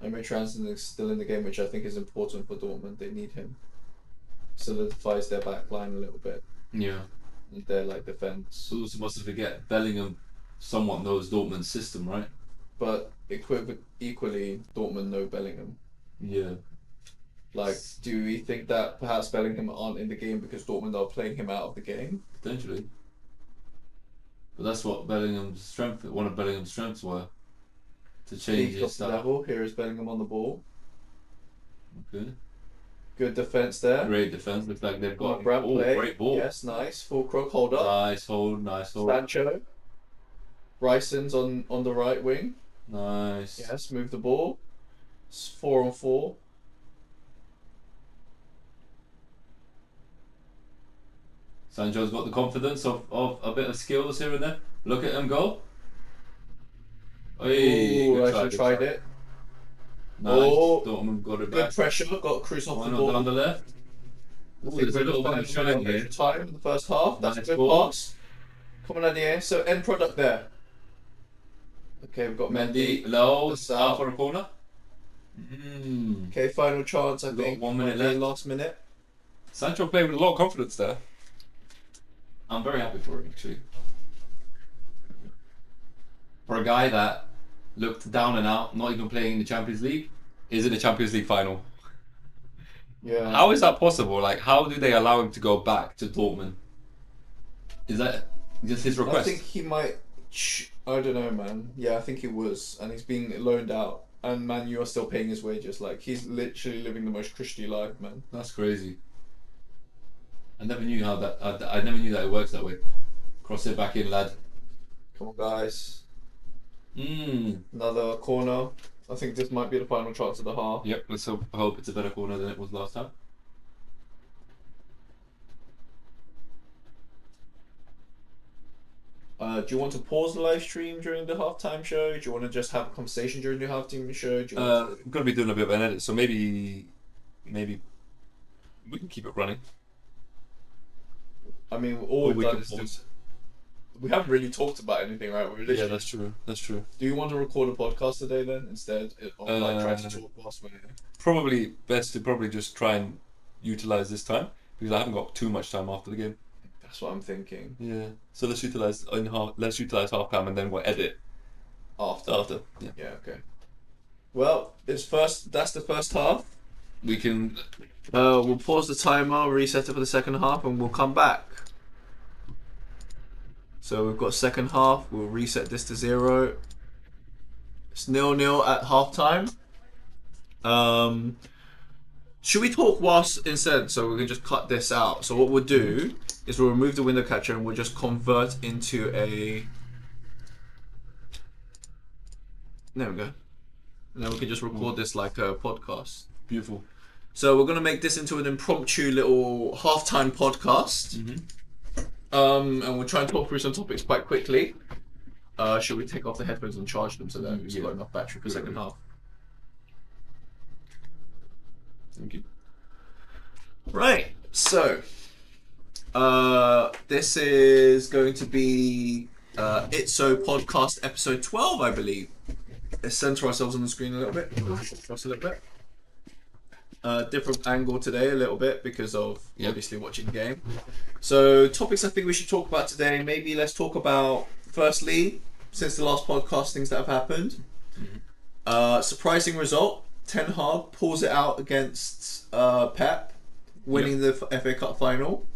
A: Emre Transon is still in the game, which I think is important for Dortmund. They need him. Solidifies their back line a little bit.
B: Yeah.
A: And their like defense.
B: So also must forget Bellingham somewhat knows Dortmund's system, right?
A: But equally, Dortmund know Bellingham.
B: Yeah.
A: Like, do we think that perhaps Bellingham aren't in the game because Dortmund are playing him out of the game?
B: Potentially. But that's what Bellingham's strength. One of Bellingham's strengths were. To change
A: Peak
B: his
A: of the
B: style.
A: level. Here is Bellingham on the ball.
B: Okay.
A: Good defense there.
B: Great defense. Looks like they've got.
A: Grab play.
B: Great ball.
A: Yes, nice. Full crook hold up.
B: Nice hold. Nice hold.
A: Sancho. Bryson's on the right wing.
B: Nice.
A: Yes, move the ball. It's 4-on-4.
B: Sancho's got the confidence of a bit of skills here and there. Look at him go. Hey,
A: Ooh,
B: good
A: I
B: try,
A: should have
B: good
A: tried
B: try.
A: it.
B: Nice.
A: Oh,
B: Dortmund got it
A: good
B: back.
A: pressure. Got Cruz off
B: Why
A: the
B: not
A: ball.
B: down the left? Ooh, there's a little bit of shine here.
A: Time in the first half. That's
B: Nice
A: a good
B: ball.
A: pass. Coming at the end. So end product there. Okay, we've got
B: Mendy,
A: Mendy.
B: low,
A: That's
B: out
A: out.
B: for a corner.
A: Okay, final chance. I
B: We've got
A: think
B: 1 minute
A: Might be
B: left.
A: Last minute.
B: Sancho played with a lot of confidence there. I'm very happy for him, actually. For a guy that looked down and out, not even playing in the Champions League, is in the Champions League final.
A: Yeah.
B: How is that possible? Like, how do they allow him to go back to Dortmund? Is that just his request?
A: I think he might. I don't know, man. Yeah, I think he was, and he's being loaned out. And man, you are still paying his wages. Like he's literally living the most cushy life, man.
B: That's crazy. I never knew how that. I never knew that it works that way. Cross it back in, lad.
A: Come on, guys.
B: Mm.
A: Another corner. I think this might be the final chance of the half.
B: Yep. Let's hope it's a better corner than it was last time.
A: Do you want to pause the live stream during the halftime show? Do you want to just have a conversation during the halftime show? Do you want
B: I'm gonna be doing a bit of an edit, so maybe we can keep it running.
A: I mean, all
B: Or
A: we've
B: we
A: done
B: can
A: is
B: pause.
A: just. We haven't really talked about anything, right? We're
B: Yeah,
A: literally.
B: that's true. That's true.
A: Do you want to record a podcast today then instead of like trying to
B: Uh,
A: talk whilst we're?
B: Probably best to probably just try and utilize this time because I haven't got too much time after the game.
A: That's what I'm thinking.
B: Yeah. So let's utilize half time and then we'll edit after. Yeah.
A: Yeah. Okay. Well, it's first. That's the first half.
B: We can.
A: We'll pause the timer, reset it for the second half, and we'll come back. So we've got second half. We'll reset this to 0. It's 0-0 at half time. Should we talk whilst instead? So we can just cut this out. So what we'll do is we'll remove the window catcher and we'll just convert into a. There we go. And then we can just record this like a podcast.
B: Beautiful.
A: So we're gonna make this into an impromptu little halftime podcast. And we'll try and talk through some topics quite quickly. Should we take off the headphones and charge them so that we've got enough battery for the second half?
B: Thank you.
A: Right. So, this is going to be It's So Podcast episode 12, I believe. Let's center ourselves on the screen a little bit. Just a little bit. Different angle today a little bit because of obviously watching the game. So topics I think we should talk about today. Maybe let's talk about firstly, since the last podcast, things that have happened. Surprising result. Ten Hag pulls it out against Pep, winning the FA Cup final.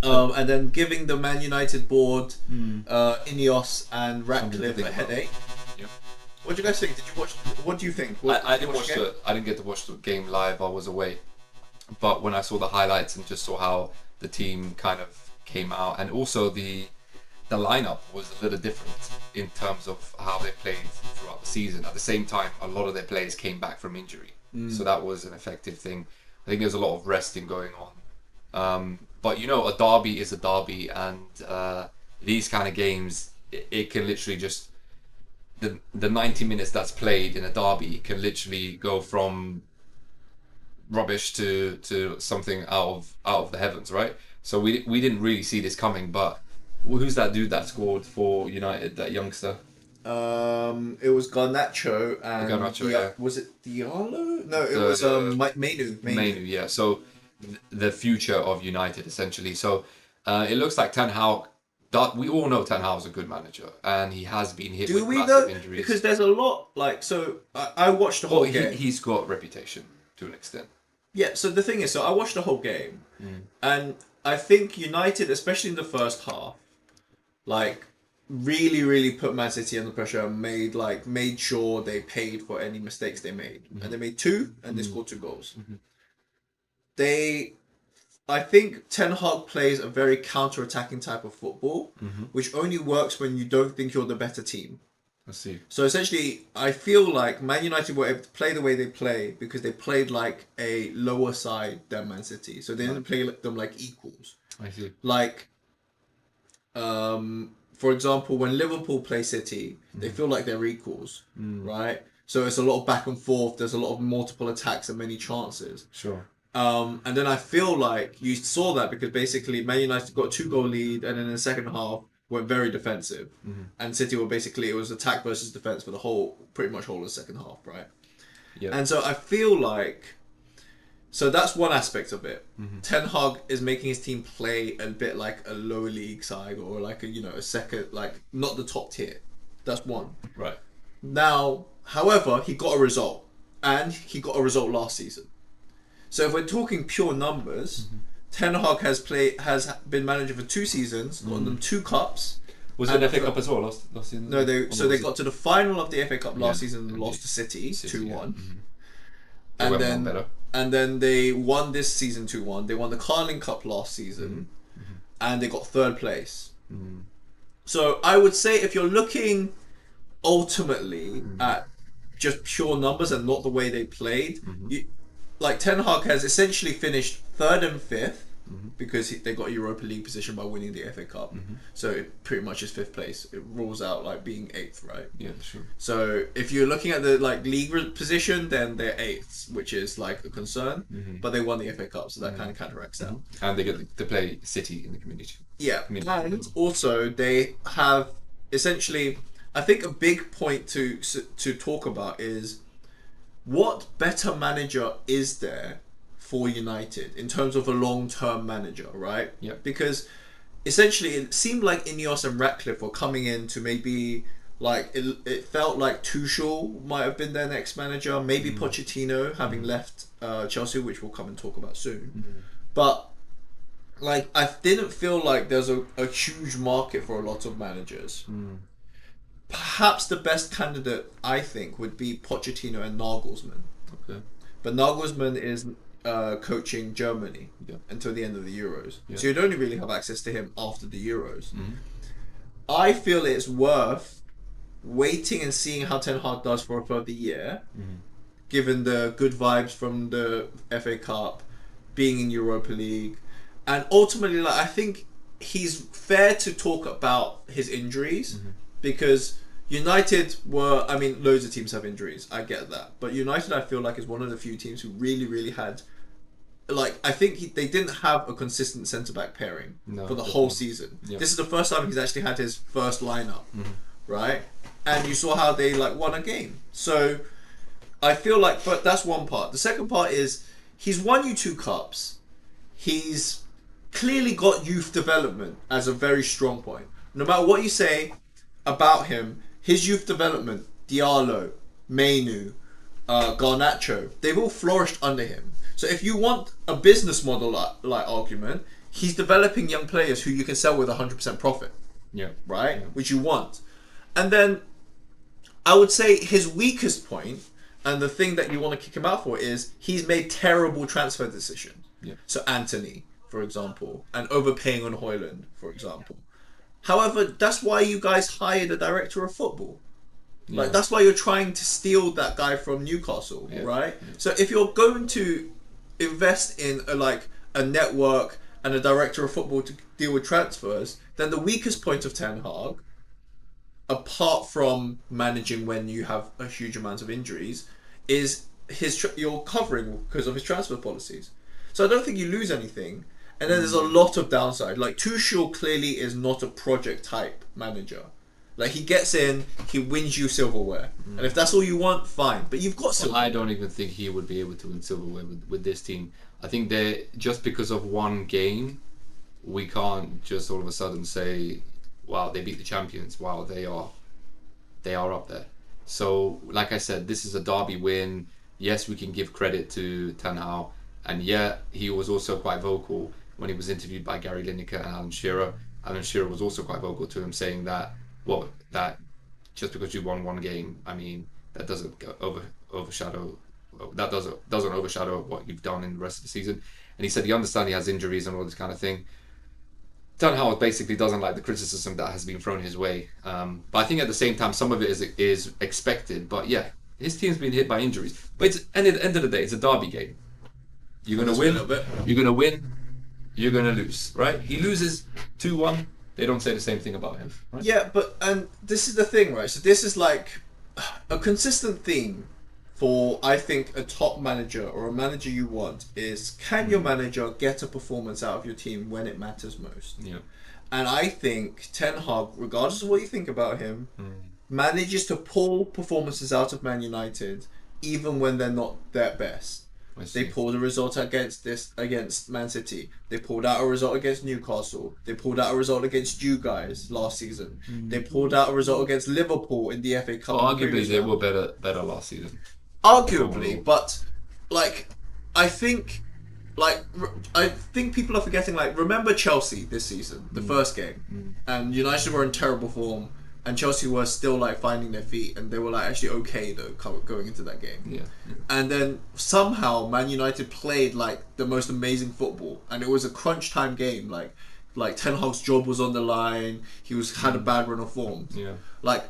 A: And then giving the Man United board Ineos and Ratcliffe a headache. What do you guys think? Did you watch? What do you think?
B: I didn't watch I didn't get to watch the game live. I was away, but when I saw the highlights and just saw how the team kind of came out, and also the lineup was a little different in terms of how they played throughout the season. At the same time, a lot of their players came back from injury, so that was an effective thing. I think there's a lot of resting going on. But you know, a derby is a derby, and these kind of games, it can literally just. The 90 minutes that's played in a derby can literally go from rubbish to something out of the heavens, right? So we didn't really see this coming, but who's that dude that scored for United, that youngster?
A: It was Garnacho and
B: yeah.
A: Was it Diallo? No, it was Mainu.
B: Yeah. So the future of United essentially. So it looks like Ten Hag. We all know Ten Hag's a good manager, and he has been hit with massive injuries.
A: Because there's a lot, like, so I watched the whole game.
B: He's got reputation to an extent.
A: Yeah, so the thing is, so I watched the whole game, and I think United, especially in the first half, like, really, really put Man City under pressure and made sure they paid for any mistakes they made. And they made 2, and they scored 2 goals. I think Ten Hag plays a very counter-attacking type of football, which only works when you don't think you're the better team.
B: I see.
A: So essentially, I feel like Man United were able to play the way they play because they played like a lower side than Man City. So they didn't play them like equals.
B: I see.
A: Like, for example, when Liverpool play City, they feel like they're equals, right? So it's a lot of back and forth. There's a lot of multiple attacks and many chances.
B: Sure.
A: And then I feel like you saw that because basically Man United got a 2-goal lead, and then in the second half went very defensive, and City were basically, it was attack versus defense for the pretty much whole of the second half, right?
B: Yeah.
A: And so I feel like, so that's one aspect of it. Ten Hag is making his team play a bit like a lower league side, or like a second, like not the top tier. That's one.
B: Right.
A: Now, however, he got a result, and he got a result last season. So if we're talking pure numbers, Ten Hag has been manager for 2 seasons, gotten them 2 cups.
B: Was it an FA Cup as well last season?
A: No, they got to the final of the FA Cup last season and lost to City 2-1.
B: Yeah.
A: And then they won this season 2-1. They won the Carling Cup last season, and they got 3rd place. So I would say if you're looking ultimately at just pure numbers and not the way they played, like Ten Hag has essentially finished 3rd and 5th because they got a Europa League position by winning the FA Cup. So it pretty much is 5th place. It rules out like being 8th, right?
B: Yeah, sure.
A: So if you're looking at the like league position, then they're 8th, which is like a concern. But they won the FA Cup, so that kind of counteracts that.
B: And they get to play City in the Community.
A: Yeah, and also they have essentially, I think a big point to talk about is what better manager is there for United in terms of a long-term manager, right?
B: Yeah.
A: Because essentially it seemed like Ineos and Ratcliffe were coming in to maybe like it felt like Tuchel might have been their next manager, maybe Pochettino having left Chelsea, which we'll come and talk about soon. But like I didn't feel like there's a huge market for a lot of managers. Perhaps the best candidate, I think, would be Pochettino and Nagelsmann.
B: Okay.
A: But Nagelsmann is coaching Germany until the end of the Euros.
B: Yeah.
A: So you'd only really have access to him after the Euros. I feel it's worth waiting and seeing how Ten Hag does for a further year, given the good vibes from the FA Cup, being in Europa League. And ultimately, like I think he's fair to talk about his injuries because United were, I mean, loads of teams have injuries. I get that. But United, I feel like, is one of the few teams who really, really had, like, I think they didn't have a consistent centre-back pairing for the whole season.
B: Yeah.
A: This is the first time he's actually had his first lineup, right? And you saw how they, like, won a game. So I feel like, but that's one part. The second part is he's won you 2 cups. He's clearly got youth development as a very strong point. No matter what you say about him, his youth development, Diallo, Mainu, Garnacho, they've all flourished under him. So if you want a business model like argument, he's developing young players who you can sell with 100% profit.
B: Yeah.
A: Right?
B: Yeah.
A: Which you want. And then I would say his weakest point, and the thing that you want to kick him out for, is he's made terrible transfer decisions.
B: Yeah.
A: So Anthony, for example, and overpaying on Højlund, for example. However, that's why you guys hired a director of football.
B: Yeah.
A: Like that's why you're trying to steal that guy from Newcastle, right? Yeah. So if you're going to invest in a network and a director of football to deal with transfers, then the weakest point of Ten Hag, apart from managing when you have a huge amount of injuries, is your covering because of his transfer policies. So I don't think you lose anything. And then there's a lot of downside. Like Tuchel clearly is not a project type manager. Like he gets in, he wins you silverware, and if that's all you want, fine. But you've got silverware.
B: I don't even think he would be able to win silverware with this team. I think they just because of one game, we can't just all of a sudden say, "Wow, they beat the champions." Wow, they are up there. So, like I said, this is a derby win. Yes, we can give credit to Ten Hag, and yeah, he was also quite vocal when he was interviewed by Gary Lineker and Alan Shearer. Alan Shearer was also quite vocal to him, saying that, well, that just because you won one game, I mean, that doesn't overshadow what you've done in the rest of the season. And he said he understands he has injuries and all this kind of thing. Ten Hag basically doesn't like the criticism that has been thrown his way. But I think at the same time, some of it is expected. But yeah, his team's been hit by injuries. But it's, at the end of the day, it's a derby game. You're going to win. You're going to win. You're going to lose, right? He loses 2-1. They don't say the same thing about him, right?
A: Yeah, and this is the thing, right? So this is like, a consistent theme for, I think, a top manager or a manager you want is, can your manager get a performance out of your team when it matters most?
B: Yeah.
A: And I think Ten Hag, regardless of what you think about him, manages to pull performances out of Man United even when they're not their best. They pulled a result against Man City. They pulled out a result against Newcastle. They pulled out a result against you guys last season. They pulled out a result against Liverpool in the FA Cup.
B: Well, arguably, they were better last season.
A: Arguably, but like, I think people are forgetting. Like, remember Chelsea this season, the first game, and United were in terrible form, and Chelsea were still like finding their feet, and they were like actually okay though going into that game.
B: Yeah.
A: And then somehow Man United played like the most amazing football, and it was a crunch time game. Like Ten Hag's job was on the line. He had a bad run of form.
B: Yeah.
A: Like,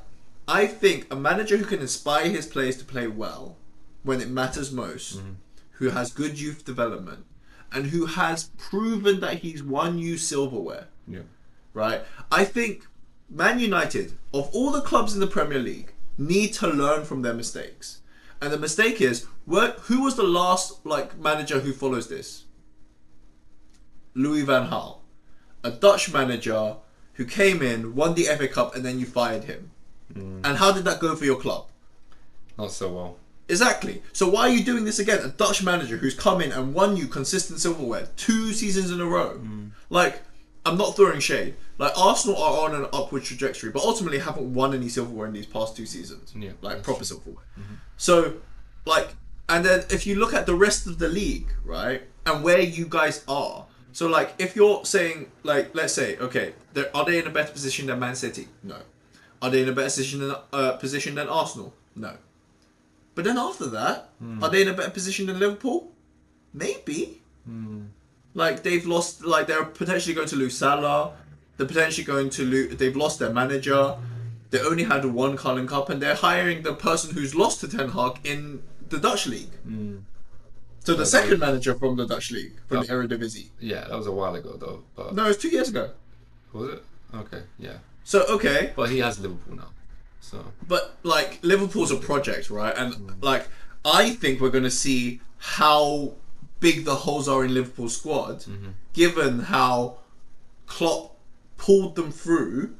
A: I think a manager who can inspire his players to play well when it matters most, who has good youth development, and who has proven that he's won you silverware.
B: Yeah.
A: Right? I think Man United, of all the clubs in the Premier League, need to learn from their mistakes. And the mistake is, who was the last manager who follows this? Louis van Gaal, a Dutch manager who came in, won the FA Cup, and then you fired him. And how did that go for your club?
B: Not so well.
A: Exactly. So why are you doing this again? A Dutch manager who's come in and won you consistent silverware 2 seasons in a row. Like, I'm not throwing shade. Like, Arsenal are on an upward trajectory, but ultimately haven't won any silverware in these past 2 seasons.
B: Yeah,
A: like, proper silverware. So, like, and then if you look at the rest of the league, right, and where you guys are. So, like, if you're saying, like, let's say, okay, are they in a better position than Man City? No. Are they in a better position than Arsenal? No. But then after that, are they in a better position than Liverpool? Maybe. Like, they've lost, like, they're potentially going to lose Salah. They're potentially going to lose, they've lost their manager. They only had 1 Carling Cup, and they're hiring the person who's lost to Ten Hag in the Dutch league. So the second manager from the Dutch league, from the Eredivisie.
B: Yeah, that was a while ago though. But
A: No, it was 2 years ago.
B: was it? Okay, yeah.
A: So, okay.
B: But he has Liverpool now. So
A: But, like, Liverpool's a project, right? And, like, I think we're going to see how big the holes are in Liverpool's squad, given how Klopp pulled them through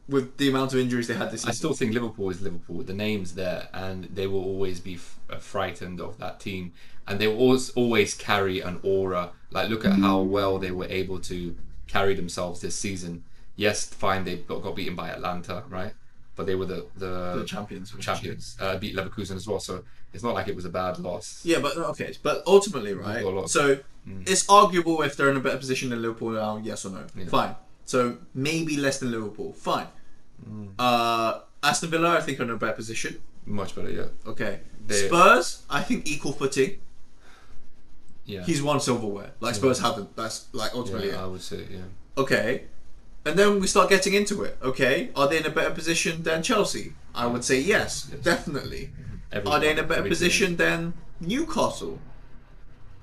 A: with the amount of injuries they had this season.
B: I still think Liverpool is Liverpool. The name's there, and they will always be frightened of that team, and they will always carry an aura. Like, look at how well they were able to carry themselves this season. Yes, fine, they got beaten by Atlanta, right? But they were the
A: champions.
B: Beat Leverkusen as well, so it's not like it was a bad loss.
A: Yeah, but okay. But ultimately, right? So it's arguable if they're in a better position than Liverpool now, yes or no.
B: Yeah.
A: Fine. So maybe less than Liverpool. Fine. Aston Villa, I think, are in a better position.
B: Much better, yeah.
A: Okay. Spurs, I think, equal footing.
B: Yeah.
A: He's won silverware. Like, Spurs haven't. That's, like, ultimately
B: I would say, yeah.
A: Okay. And then we start getting into it. Okay. Are they in a better position than Chelsea? I would say yes. Definitely. Are they in a better position than Newcastle?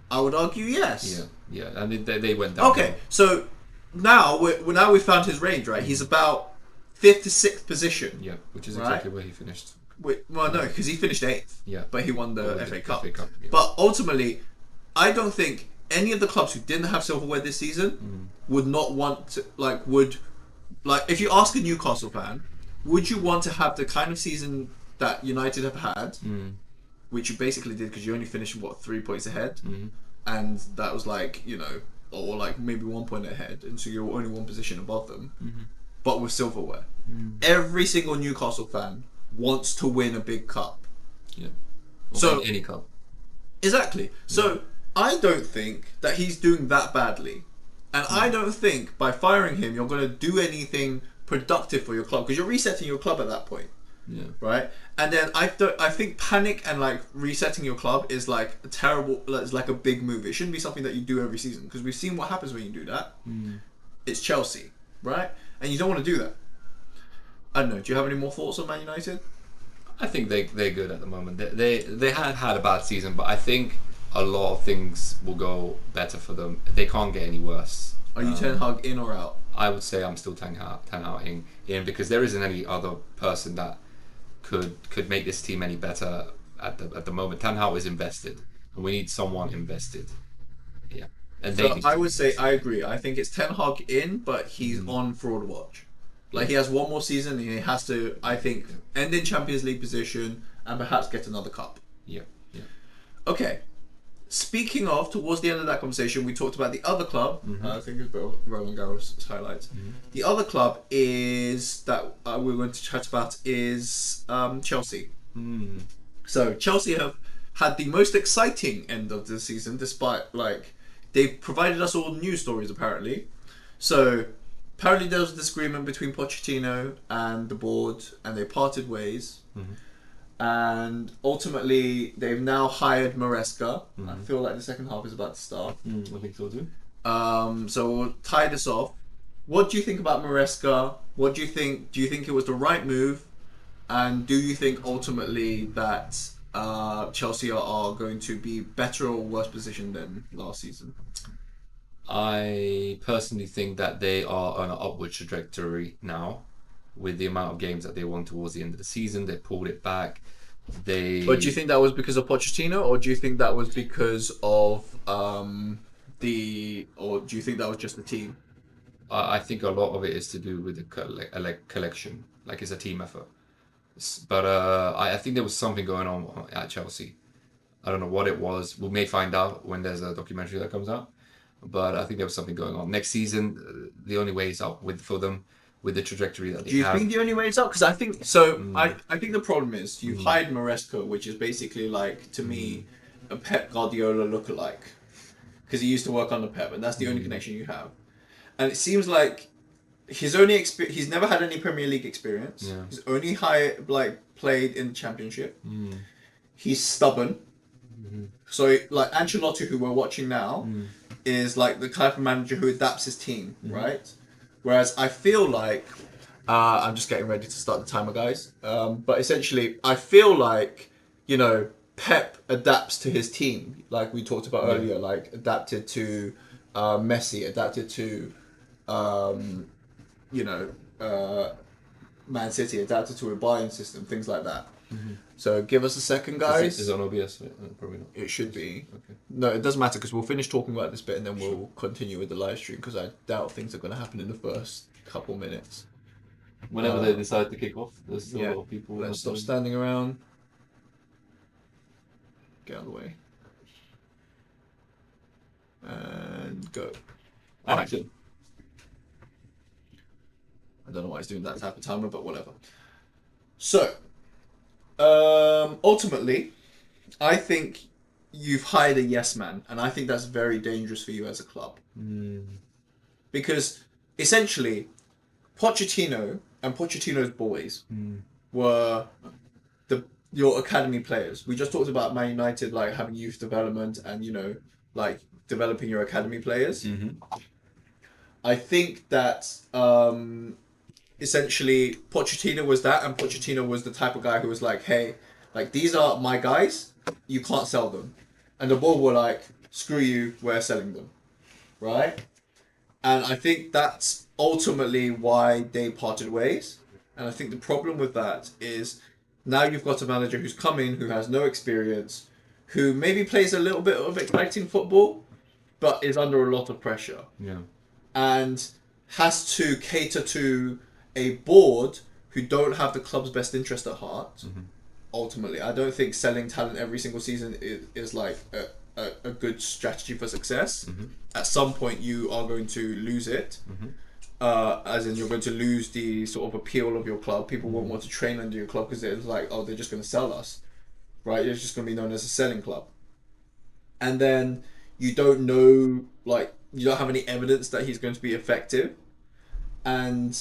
A: I would argue yes.
B: Yeah. And they went down.
A: Okay. So now we found his range, right? He's about 5th to 6th position.
B: Yeah, which is exactly where he finished.
A: Well, no, because he finished 8th.
B: Yeah.
A: But he won the FA Cup.
B: Yeah.
A: But ultimately, I don't think any of the clubs who didn't have silverware this season would not want to, if you ask a Newcastle fan, would you want to have the kind of season that United have had, which you basically did because you only finished 3 points ahead, and that was or like maybe 1 point ahead, and so you're only 1 position above them, but with silverware. Every single Newcastle fan wants to win a big cup.
B: Yeah.
A: So
B: any cup.
A: Exactly. So I don't think that he's doing that badly, and I don't think by firing him you're going to do anything productive for your club because you're resetting your club at that point.
B: Yeah.
A: Right. And then I think panic and like resetting your club is like a terrible. It's like a big move. It shouldn't be something that you do every season because we've seen what happens when you do that. It's Chelsea, right? And you don't want to do that. I don't know. Do you have any more thoughts on Man United?
B: I think they're good at the moment. They had a bad season, but I think a lot of things will go better for them. They can't get any worse.
A: Are you Ten Hag in or out?
B: I would say I'm still Ten Hag in because there isn't any other person that could make this team any better at the moment. Ten Hag is invested, and we need someone invested. Yeah, and
A: So I would say I agree. I think it's Ten Hag in, but he's on fraud watch. Like he has one more season, and he has to, I think, end in Champions League position and perhaps get another cup.
B: Yeah.
A: Okay. Speaking of, towards the end of that conversation, we talked about the other club. I think it's Roland Garros highlights. The other club is that we're going to chat about is Chelsea. So Chelsea have had the most exciting end of the season, despite they've provided us all news stories apparently. So apparently there was a disagreement between Pochettino and the board, and they parted ways. And ultimately, they've now hired Maresca. I feel like the second half is about to start.
B: I think so too.
A: So we'll tie this off. What do you think about Maresca? What do you think? Do you think it was the right move? And do you think ultimately that Chelsea are going to be better or worse positioned than last season?
B: I personally think that they are on an upward trajectory now. With the amount of games that they won towards the end of the season, they pulled it back.
A: But do you think that was because of Pochettino, or do you think that was because of or do you think that was just the team?
B: I think a lot of it is to do with the collection, like it's a team effort. But I think there was something going on at Chelsea. I don't know what it was. We may find out when there's a documentary that comes out. But I think there was something going on. Next season, the only way is up for them. With the trajectory that they have.
A: Do you think the only way it's up? Because I think so. I think the problem is you've hired Maresca, which is basically to me, a Pep Guardiola lookalike, because he used to work under Pep, and that's the only connection you have. And it seems like his only he's never had any Premier League experience.
B: Yeah.
A: He's only played in the Championship. He's stubborn. So Ancelotti, who we're watching now, is the type of manager who adapts his team, right? Whereas I feel like, I'm just getting ready to start the timer, guys. But essentially, I feel like, Pep adapts to his team, like we talked about earlier, adapted to Messi, adapted to, Man City, adapted to a Bayern system, things like that. So give us a second, guys.
B: Is it on OBS? Probably not.
A: It should be.
B: Okay.
A: No, it doesn't matter because we'll finish talking about this bit and then we'll continue with the live stream because I doubt things are going to happen in the first couple minutes.
B: Whenever they decide to kick off, there's still a lot of people.
A: Let's stop standing around. Get out of the way. And go.
B: Action.
A: I don't know why he's doing that type of timer, but whatever. So, ultimately, I think you've hired a yes man, and I think that's very dangerous for you as a club. Because essentially, Pochettino and Pochettino's boys were your academy players. We just talked about Man United having youth development and developing your academy players. I think that essentially Pochettino was that, and Pochettino was the type of guy who was hey, these are my guys, you can't sell them. And the board were screw you, we're selling them. Right? And I think that's ultimately why they parted ways. And I think the problem with that is now you've got a manager who's come in, who has no experience, who maybe plays a little bit of exciting football, but is under a lot of pressure.
B: Yeah.
A: And has to cater to a board who don't have the club's best interest at heart. Ultimately, I don't think selling talent every single season is a good strategy for success. At some point, you are going to lose it. As in, you're going to lose the sort of appeal of your club. People won't want to train under your club because they're they're just going to sell us, right? It's just going to be known as a selling club. And then you don't know, you don't have any evidence that he's going to be effective, and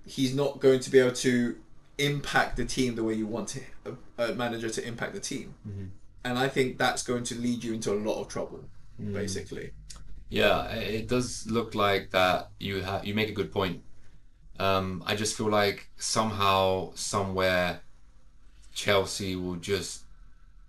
A: he's not going to be able to impact the team the way you want a manager to impact the team. And I think that's going to lead you into a lot of trouble, basically.
B: Yeah, it does look like that. You make a good point. I just feel like somehow, somewhere, Chelsea will just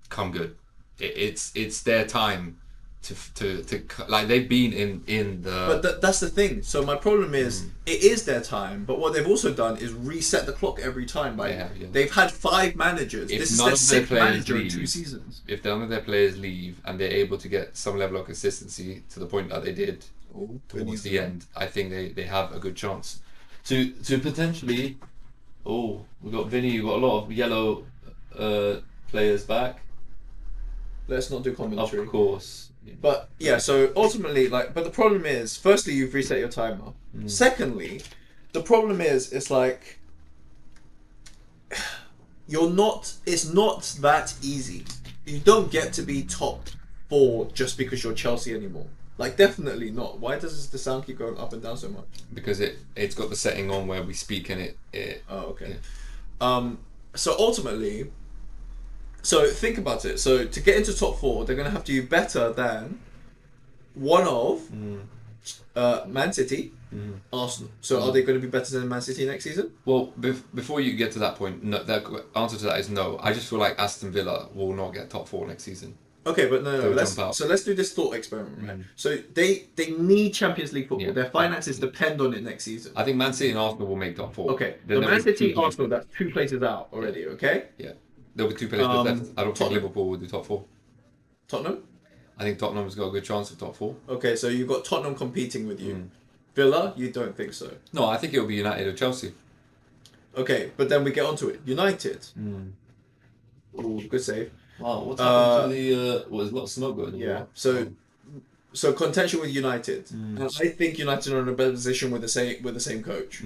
B: come good. It's their time to like they've been in the.
A: But that's the thing. So my problem is, it is their time. But what they've also done is reset the clock every time. Like they've had 5 managers.
B: If
A: This is
B: none
A: their
B: of their
A: 6th
B: players
A: manager in
B: leave,
A: 2 seasons.
B: If none of their players leave and they're able to get some level of consistency to the point that they did towards the end, I think they have a good chance to potentially. Oh, we got Vinny. We got a lot of yellow players back.
A: Let's not do commentary.
B: Of course.
A: But yeah, so ultimately, like, but the problem is, firstly, you've reset your timer. Secondly, the problem is, it's like it's not that easy. You don't get to be top 4 just because you're Chelsea anymore. Like, definitely not. Why does the sound keep going up and down so much?
B: Because it's got the setting on where we speak and it.
A: Oh, okay. Yeah. So ultimately, so think about it. So to get into top 4, they're going to have to do better than one of Man City, Arsenal. So are they going to be better than Man City next season?
B: Well, before you get to that point, no, the answer to that is no. I just feel like Aston Villa will not get top 4 next season.
A: Okay, but no.
B: Let's
A: do this thought experiment, right? So they need Champions League football.
B: Yeah.
A: Their finances depend on it next season.
B: I think Man City and Arsenal will make top 4.
A: Okay,
B: Then
A: the
B: there'll
A: Man
B: be
A: City,
B: 2
A: Arsenal, that's 2 places out already. Okay.
B: Yeah, there'll be 2 places left. I don't think
A: Tottenham.
B: Liverpool will do top 4.
A: Tottenham.
B: I think Tottenham's got a good chance of top 4.
A: Okay, so you've got Tottenham competing with you. Villa, you don't think so?
B: No, I think it'll be United or Chelsea.
A: Okay, but then we get onto it. United. Ooh, good save.
B: Wow, what's happened to the? There's a lot of smoke going on.
A: Yeah. So contention with United. And I think United are in a better position with the same coach.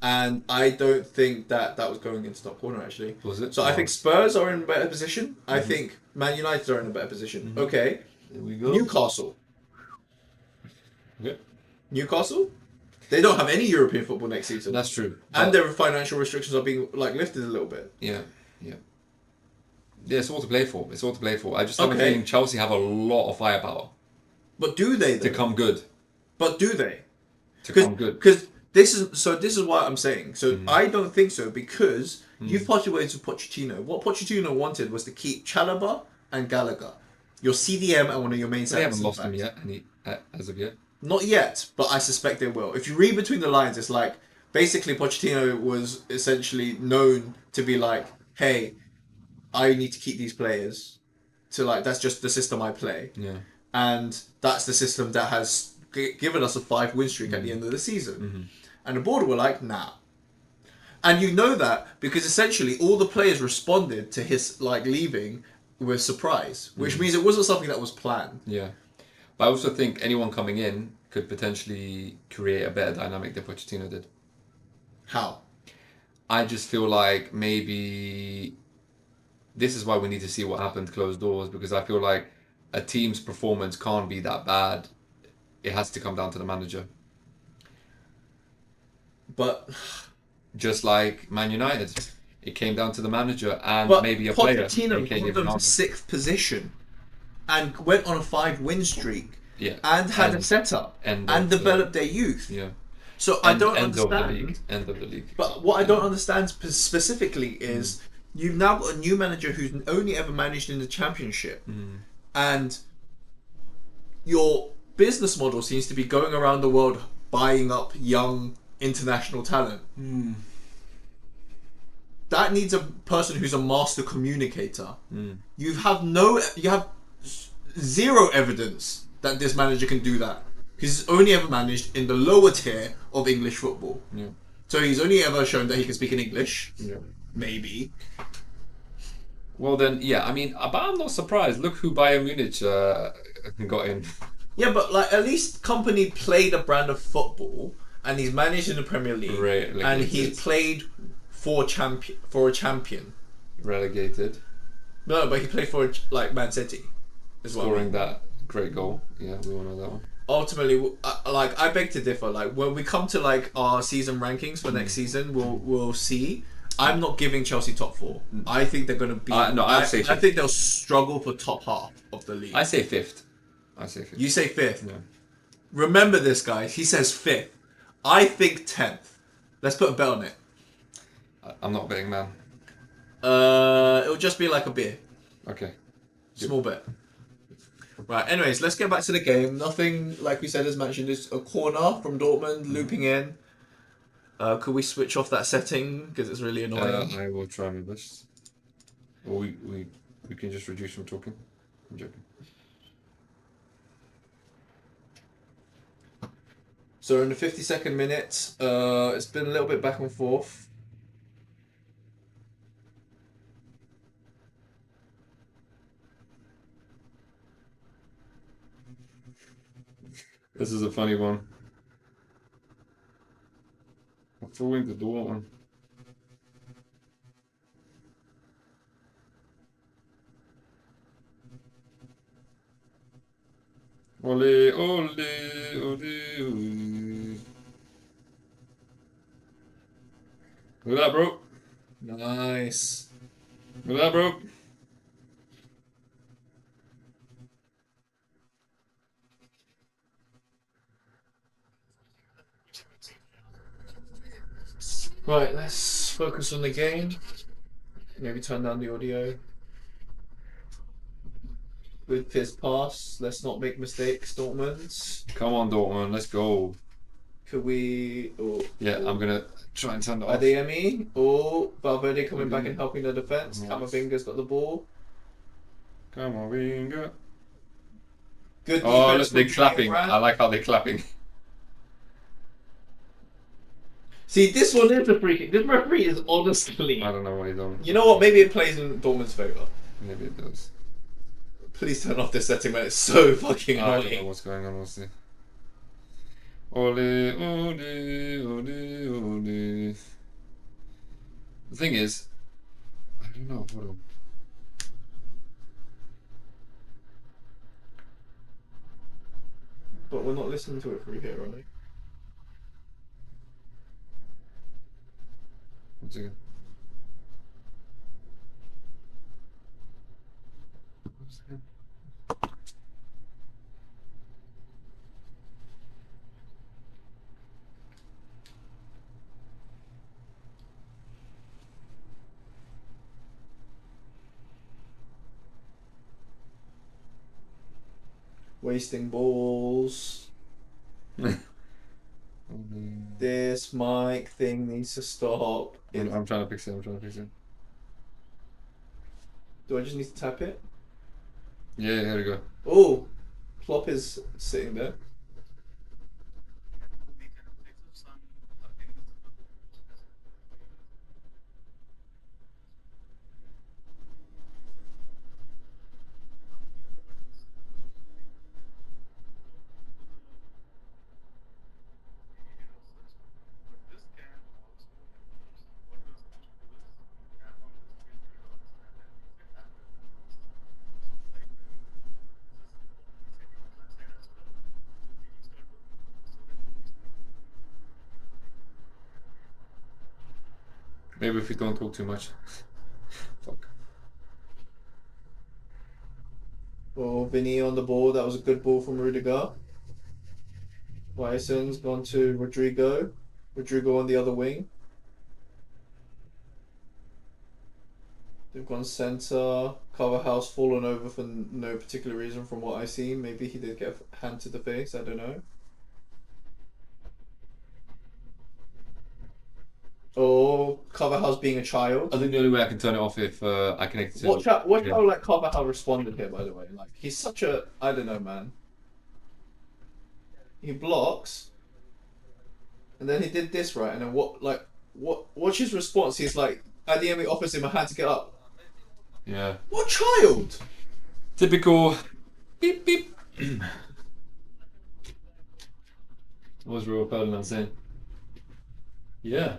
A: And I don't think that was going into top corner actually.
B: Was it?
A: So I think Spurs are in a better position. I think Man United are in a better position. Okay.
B: There we go.
A: Newcastle.
B: Okay.
A: Newcastle? They don't have any European football next season.
B: That's true.
A: And their financial restrictions are being lifted a little bit.
B: Yeah. Yeah, it's all to play for. I just have a feeling Chelsea have a lot of firepower.
A: But do they though?
B: To come good.
A: But do they?
B: To come good.
A: Because this is why I'm saying. So I don't think so because you've parted ways with Pochettino. What Pochettino wanted was to keep Chalobah and Gallagher, your CDM and one of your main.
B: They haven't lost him yet, as of yet.
A: Not yet, but I suspect they will. If you read between the lines, it's like basically Pochettino was essentially known to be like, hey, I need to keep these players to that's just the system I play.
B: Yeah.
A: And that's the system that has given us a 5-win streak at the end of the season. And the board were like, nah. And you know that because essentially all the players responded to his leaving with surprise, which means it wasn't something that was planned.
B: Yeah. But I also think anyone coming in could potentially create a better dynamic than Pochettino did.
A: How?
B: I just feel like maybe this is why we need to see what happened closed doors, because I feel like a team's performance can't be that bad. It has to come down to the manager.
A: But
B: just like Man United, it came down to the manager and maybe a player.
A: Pochettino put them to 6th position and went on a 5-win streak.
B: Yeah.
A: And had a setup and developed their youth.
B: Yeah.
A: So I don't understand.
B: End of the league.
A: But what I don't understand specifically is you've now got a new manager who's only ever managed in the Championship, and your business model seems to be going around the world buying up young international talent. That needs a person who's a master communicator. You have zero evidence that this manager can do that, because he's only ever managed in the lower tier of English football.
B: Yeah.
A: So he's only ever shown that he can speak in English.
B: Yeah.
A: Maybe.
B: Well then, yeah. I mean, but I'm not surprised. Look who Bayern Munich got in.
A: Yeah, but at least Company played a brand of football, and he's managed in the Premier League, and he's played for a champion.
B: Relegated.
A: No, but he played for Man City as well.
B: Scoring that great goal. Yeah, we all know that one.
A: Ultimately, I beg to differ. When we come to our season rankings for next season, we'll see. I'm not giving Chelsea top 4. I think they're going to be.
B: I
A: think they'll struggle for top half of the league.
B: I say 5th.
A: You say 5th.
B: Yeah.
A: Remember this, guys. He says 5th. I think 10th. Let's put a bet on it.
B: I'm not betting, man.
A: It'll just be like a beer.
B: Okay.
A: Small bet. Right, anyways, let's get back to the game. Nothing, like we said, as mentioned, is a corner from Dortmund looping in. Could we switch off that setting? Because it's really annoying.
B: I will try my best. Or we can just reduce from talking. I'm joking.
A: So in the 52nd minute, it's been a little bit back and forth.
B: This is a funny one. I'm throwing the door on. Ole, ole, ole, ole. Look at that, bro.
A: Nice.
B: Look at that, bro.
A: Right, let's focus on the game. Maybe turn down the audio. Good fist pass. Let's not make mistakes, Dortmund.
B: Come on, Dortmund, let's go.
A: Could we... Oh,
B: Yeah, I'm gonna try and turn it off.
A: Adeyemi. Oh, Valverde coming back and helping the defence.
B: Nice.
A: Camavinga's got the ball.
B: Come on, Winga.
A: Good
B: Oh,
A: defense
B: look, they're
A: from
B: clapping.
A: Brand.
B: I like how they're clapping.
A: See, this one is a free kick. This referee is honestly...
B: I don't know what he's on.
A: You know what? Maybe it plays in Dortmund's favour.
B: Maybe it does.
A: Please turn off this setting, man. It's so fucking
B: I don't know
A: annoying.
B: what's going on, honestly. Ole, ole, ole, ole. The thing is, I don't know. Hold on.
A: But we're not listening to it through here, are we?
B: One second. One second.
A: Wasting balls. This mic thing needs to stop.
B: I'm trying to fix it. I'm trying to fix it.
A: Do I just need to tap it?
B: Yeah, here we go.
A: Oh, Klopp is sitting there.
B: Maybe if we don't talk too much. Fuck.
A: Oh, Vinny on the ball. That was a good ball from Rudiger. Weisson's gone to Rodrigo. Rodrigo on the other wing. They've gone centre. Carvajal's fallen over for no particular reason from what I see. Maybe he did get a hand to the face. I don't know. Oh, Carvajal's being a child.
B: I think the only way I can turn it off if I connect it to.
A: Watch how like Carvajal responded here. By the way, like he's such a I don't know, man. He blocks, and then he did this right, and then watch his response. He's like, Adeyemi offers him a hand to get up.
B: Yeah.
A: What child?
B: Typical. Beep beep. What was Rio Ferdinand saying? Yeah.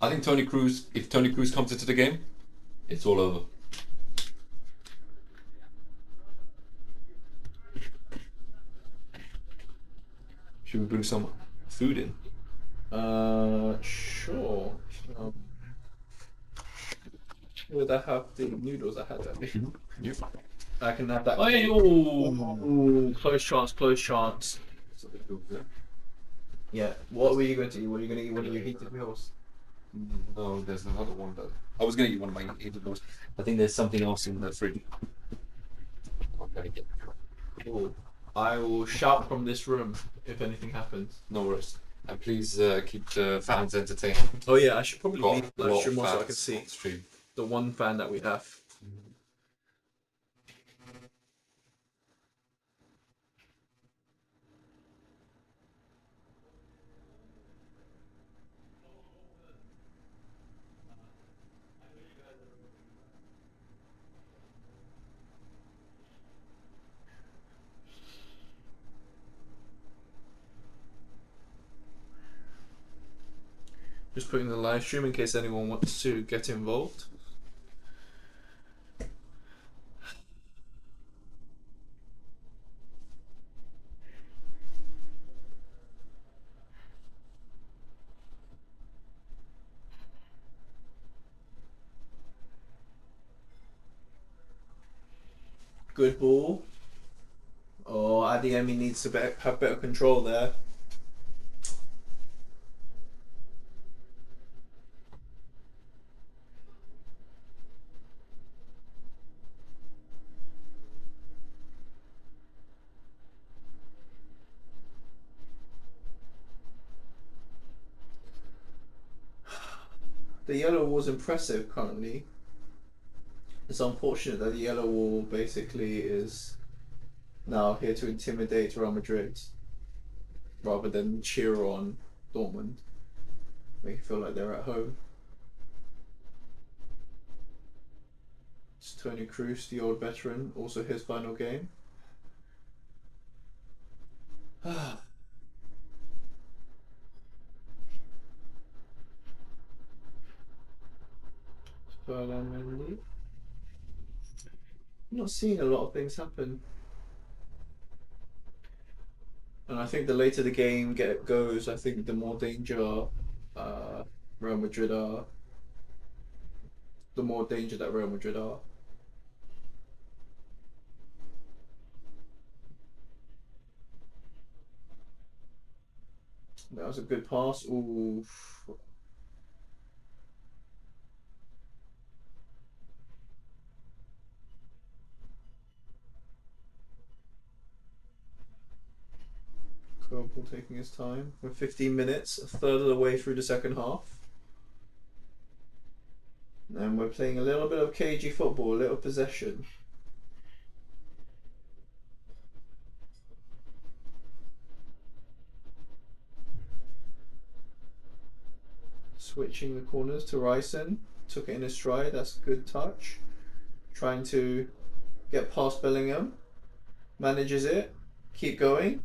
B: I think Tony Cruz, if Tony Cruz comes into the game, it's all over. Should we bring some food in?
A: Sure. Would I have the noodles I had there?
B: Yep.
A: I can have that.
B: Oh, yeah,
A: Ooh, close chance, close chance. Yeah. What were you going to eat? What are you going to eat? One of your heated meals?
B: No, there's another one that I was gonna eat one of my hated noodles. I think there's something else in the fridge. Okay, get
A: Cool. I will shout from this room if anything happens.
B: no worries. And please keep the fans entertained.
A: Oh yeah, I should probably
B: Got
A: leave
B: a
A: live
B: lot
A: stream
B: of
A: more so I
B: fans
A: can see
B: on stream.
A: the one fan that we have. Just putting the live stream in case anyone wants to get involved. Good ball. Oh, Adiemi needs to have better control there. The yellow wall is impressive currently. It's unfortunate that the yellow wall basically is now here to intimidate Real Madrid rather than cheer on Dortmund. Make it feel like they're at home. It's Tony Kroos, the old veteran, also his final game. Mendy. I'm not seeing a lot of things happen. And I think the later the game goes, I think the more danger Real Madrid are. The more danger that Real Madrid are. That was a good pass. Ooh. Kerbal taking his time. We're 15 minutes, a third of the way through the second half. And we're playing a little bit of cagey football, a little possession. Switching the corners to Ryson. Took it in his stride, that's a good touch. Trying to get past Bellingham. Manages it. Keep going.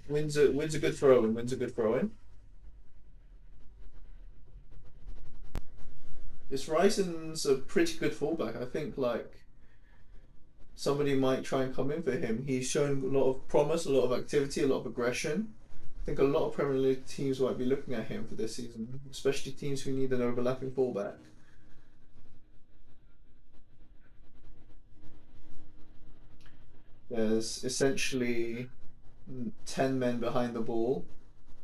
A: Wins a good throw in. Wins a good throw in. This Ryson's a pretty good fullback. I think like somebody might try and come in for him. He's shown a lot of promise, a lot of activity, a lot of aggression. I think a lot of Premier League teams might be looking at him for this season, especially teams who need an overlapping fullback. There's essentially 10 men behind the ball,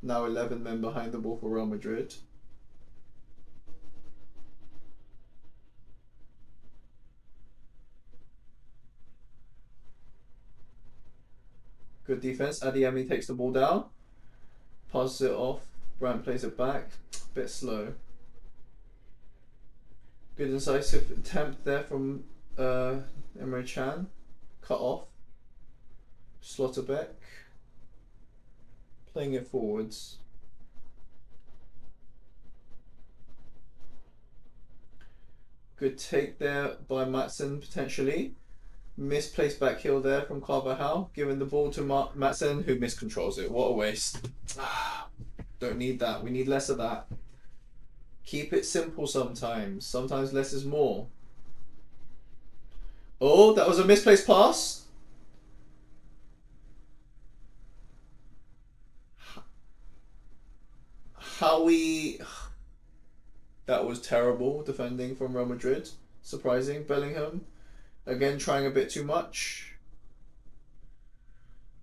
A: now 11 men behind the ball for Real Madrid. Good defense. Adiemi takes the ball down, passes it off. Brandt plays it back. Bit slow. Good incisive attempt there from Emre Can. Cut off. Slotterbeck. Playing it forwards. Good take there by Matson potentially. Misplaced back heel there from Carvajal, giving the ball to Matson, who miscontrols it. What a waste. Don't need that. We need less of that. Keep it simple sometimes. Sometimes less is more. Oh, that was a misplaced pass. That was terrible defending from Real Madrid. Surprising. Bellingham. Again, trying a bit too much.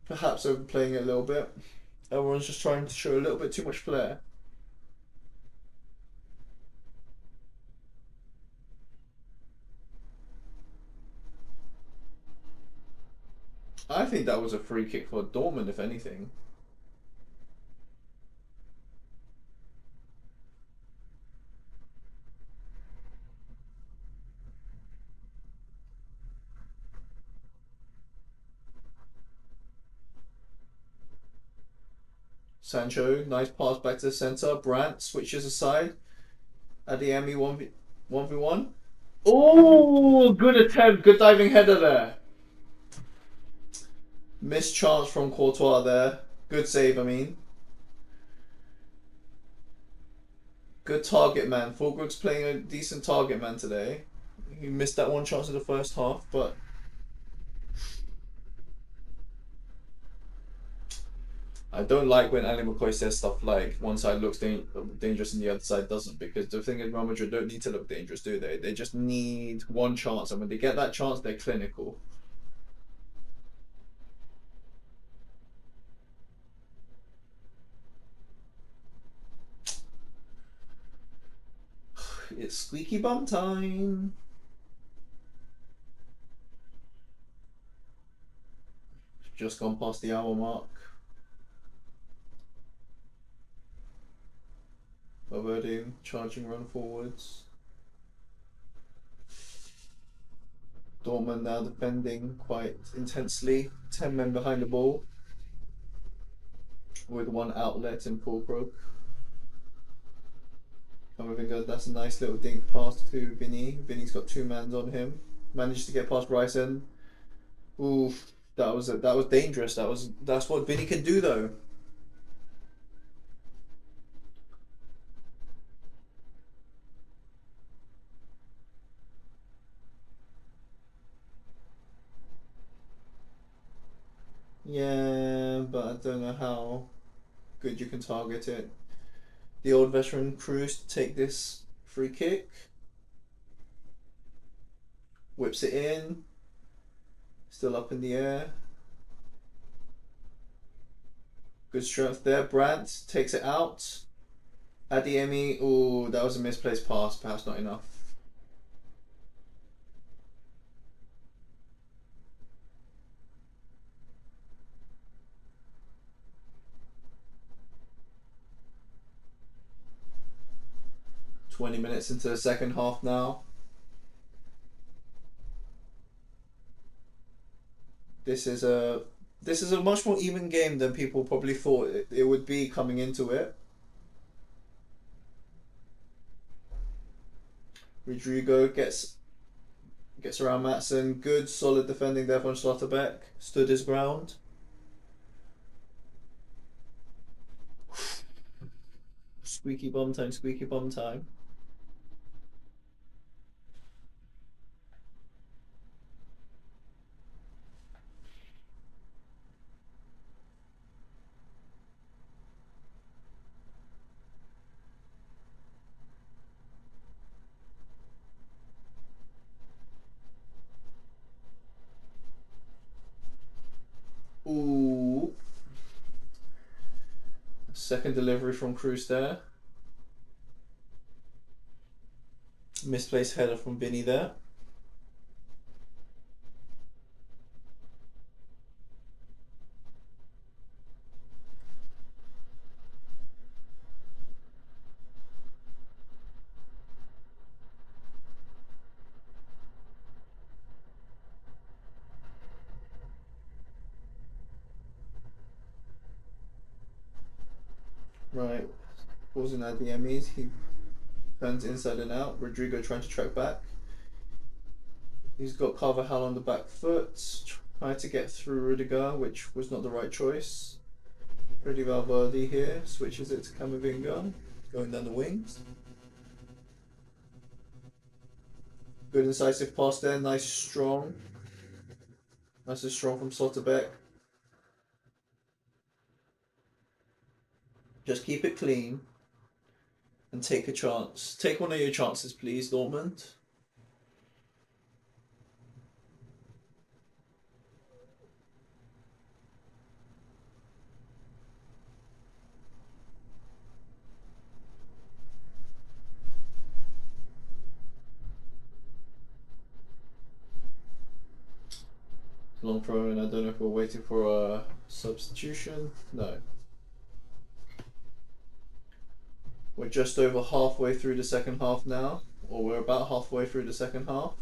A: Perhaps overplaying it a little bit. Everyone's just trying to show a little bit too much flair. I think that was a free kick for Dortmund, if anything. Sancho, nice pass back to the centre. Brandt switches aside. Adeyemi 1v1. Oh, good attempt. Good diving header there. Missed chance from Courtois there. Good save, I mean. Good target man. Fulgrim's playing a decent target man today. He missed that one chance in the first half, but I don't like when Ali McCoy says stuff like one side looks dangerous and the other side doesn't, because the thing is Real Madrid don't need to look dangerous, do they? They just need one chance, and when they get that chance, they're clinical. It's squeaky bum time. Just gone past the hour mark. Valverde charging run forwards. Dortmund now defending quite intensely. 10 men behind the ball, with one outlet in Fulbrook. Camavinga, that's a nice little dink pass to Vinny. Vinny's got 2 mans on him. Managed to get past Bryson. Oof, that was dangerous. That's what Vinny can do though. Yeah, but I don't know how good you can target it. The old veteran Cruz to take this free kick. Whips it in. Still up in the air. Good strength there. Brandt takes it out. Adeyemi, ooh, that was a misplaced pass, perhaps not enough. "20 minutes into the second half now. This is a much more even game than people probably thought it would be coming into it. Rodrigo gets around Matson. Good solid defending there from Schlotterbeck. Stood his ground. Squeaky bum time, squeaky bum time. Ooh. Second delivery from Cruz there. Misplaced header from Vinny there. Right. Pausing at the Emmys. He turns inside and out. Rodrigo trying to track back. He's got Carvajal on the back foot. Trying to get through Rudiger, which was not the right choice. Freddy Valverde here. Switches it to Camavinga. Going down the wings. Good incisive pass there. Nice strong. Nice and strong from Slotterbeck. Just keep it clean and take a chance. Take one of your chances, please, Dortmund. Long throw, and I don't know if we're waiting for a substitution. No. We're just over halfway through the second half now, or we're about halfway through the second half.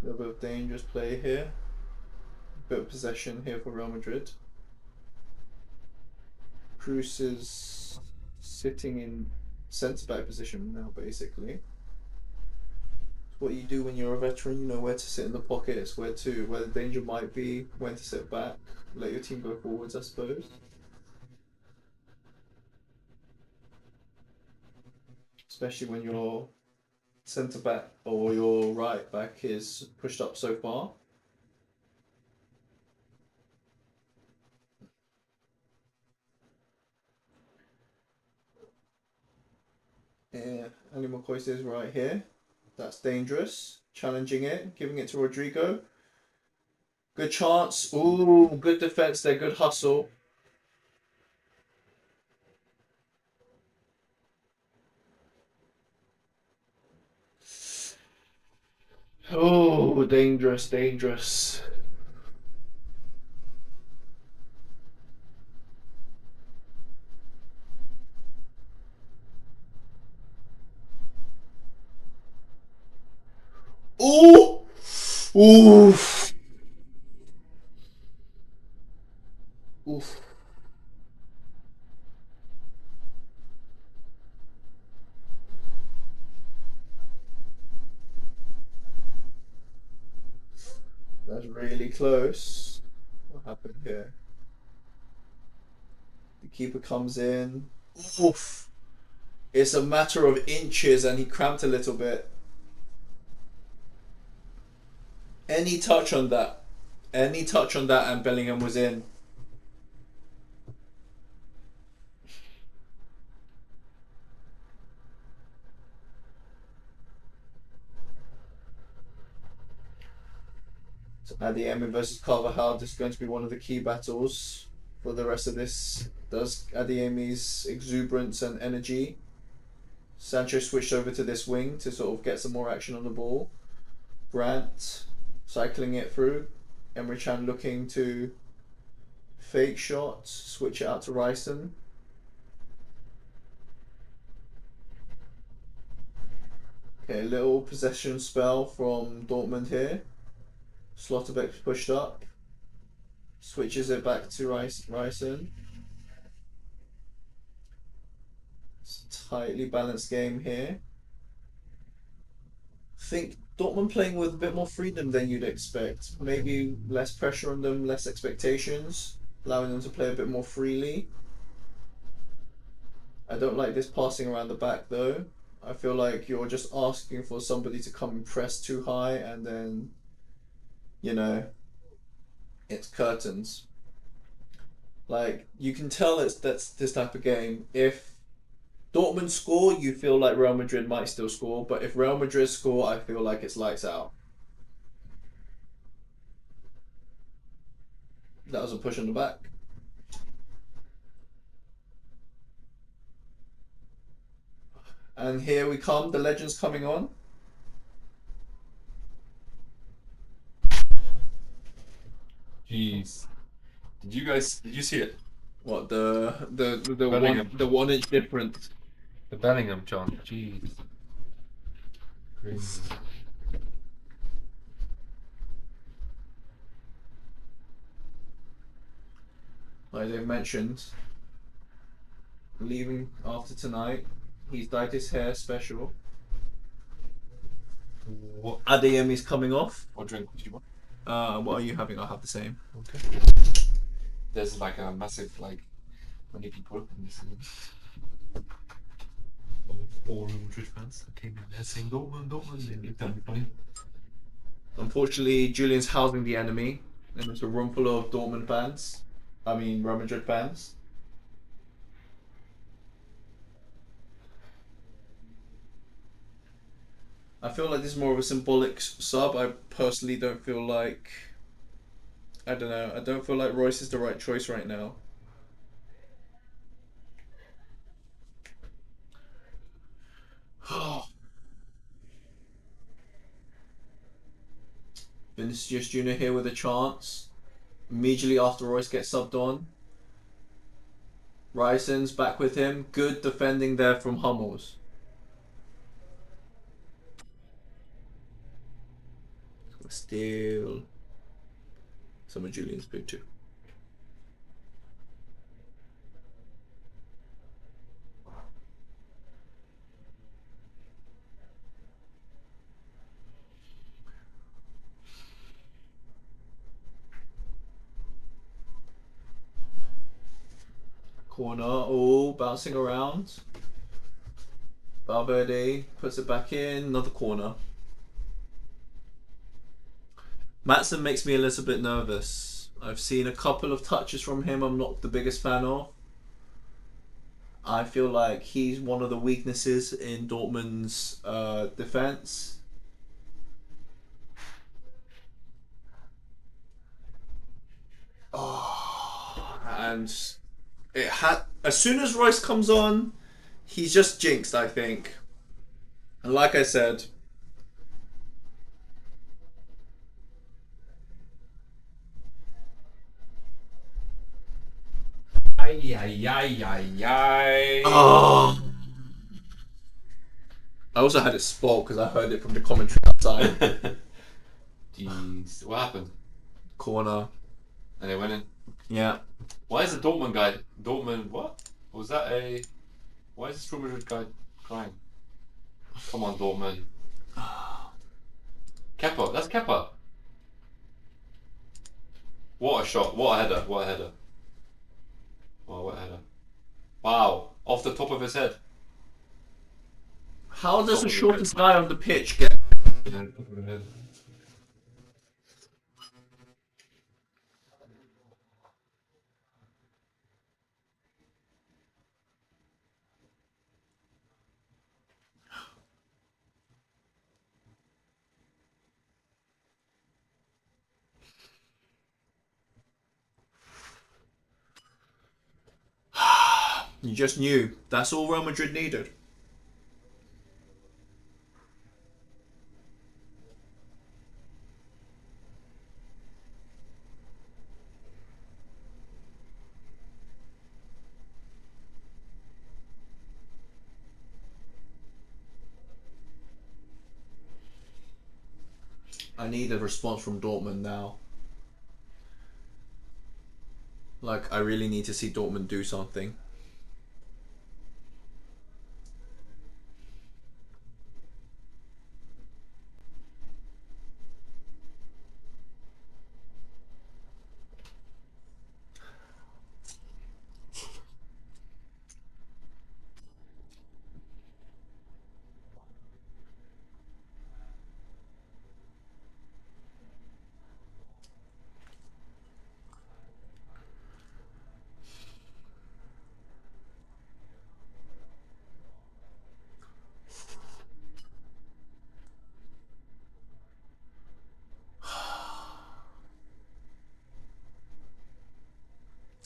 A: A little bit of dangerous play here. A bit of possession here for Real Madrid. Cruz is sitting in centre-back position now, basically. It's what you do when you're a veteran. You know where to sit in the pockets, where the danger might be, when to sit back, let your team go forwards, I suppose. Especially when your centre-back or your right-back is pushed up so far. Yeah, Ali McCoy is right here. That's dangerous. Challenging it, giving it to Rodrigo. Good chance. Ooh, good defense there. Good hustle. Oh, dangerous, dangerous. Ooh! Oof! Oof. That's really close. What happened here? The keeper comes in. Oof! It's a matter of inches and he cramped a little bit. Any touch on that and Bellingham was in. So Adeyemi versus Carvajal, this is going to be one of the key battles for the rest of this. Does Adeyemi's exuberance and energy? Sancho switched over to this wing to sort of get some more action on the ball. Brandt cycling it through. Emre Can looking to fake shot, switch it out to Ryson. Okay, a little possession spell from Dortmund here. Slotterbeck's pushed up. Switches it back to Ryson. It's a tightly balanced game here. I think Dortmund playing with a bit more freedom than you'd expect. Maybe less pressure on them, less expectations, allowing them to play a bit more freely. I don't like this passing around the back though. I feel like you're just asking for somebody to come and press too high and then, you know, it's curtains. Like, you can tell that's this type of game. If Dortmund score, you feel like Real Madrid might still score, but if Real Madrid score, I feel like it's lights out. That was a push on the back. And here we come, the legend's coming on.
B: Jeez. Did you see it?
A: What, the
B: Bellingham.
A: the 1 inch difference?
B: The Bellingham chant. Jeez. Crazy.
A: Like they mentioned, leaving after tonight. He's dyed his hair special.
B: What?
A: Adeyemi's coming off.
B: What drink would you want?
A: What are you having? I'll have the same.
B: Okay. There's like a massive, like, many people in this room. All Real Madrid fans that came in there saying Dortmund, Dortmund, and looked at me funny.
A: Unfortunately, Julian's housing the enemy, and there's a room full of Dortmund fans. I mean, Real Madrid fans. I feel like this is more of a symbolic sub. I personally don't feel like... I don't know. I don't feel like Royce is the right choice right now. Vinicius Jr. here with a chance. Immediately after Royce gets subbed on. Ryson's back with him. Good defending there from Hummels. Still some of Julian's boot too. Corner, oh, bouncing around. Valverde puts it back in, another corner. Maatsen makes me a little bit nervous. I've seen a couple of touches from him I'm not the biggest fan of. I feel like he's one of the weaknesses in Dortmund's defense. Oh, and it had as soon as Royce comes on, he's just jinxed, I think. And like I said, oh. I also had it spoiled because I heard it from the commentary outside.
B: Jeez, what happened?
A: Corner.
B: And they went in.
A: Yeah.
B: Why is the Dortmund guy? Dortmund, what? Was that a? Why is this Real Madrid guy crying? Come on, Dortmund. Kepa, that's Kepa. What a shot! What a header! What a header! Oh, what a header! Wow, off the top of his head.
A: How does the shortest guy on the pitch get?
B: Yeah, top of the head.
A: You just knew. That's all Real Madrid needed. I need a response from Dortmund now. Like, I really need to see Dortmund do something.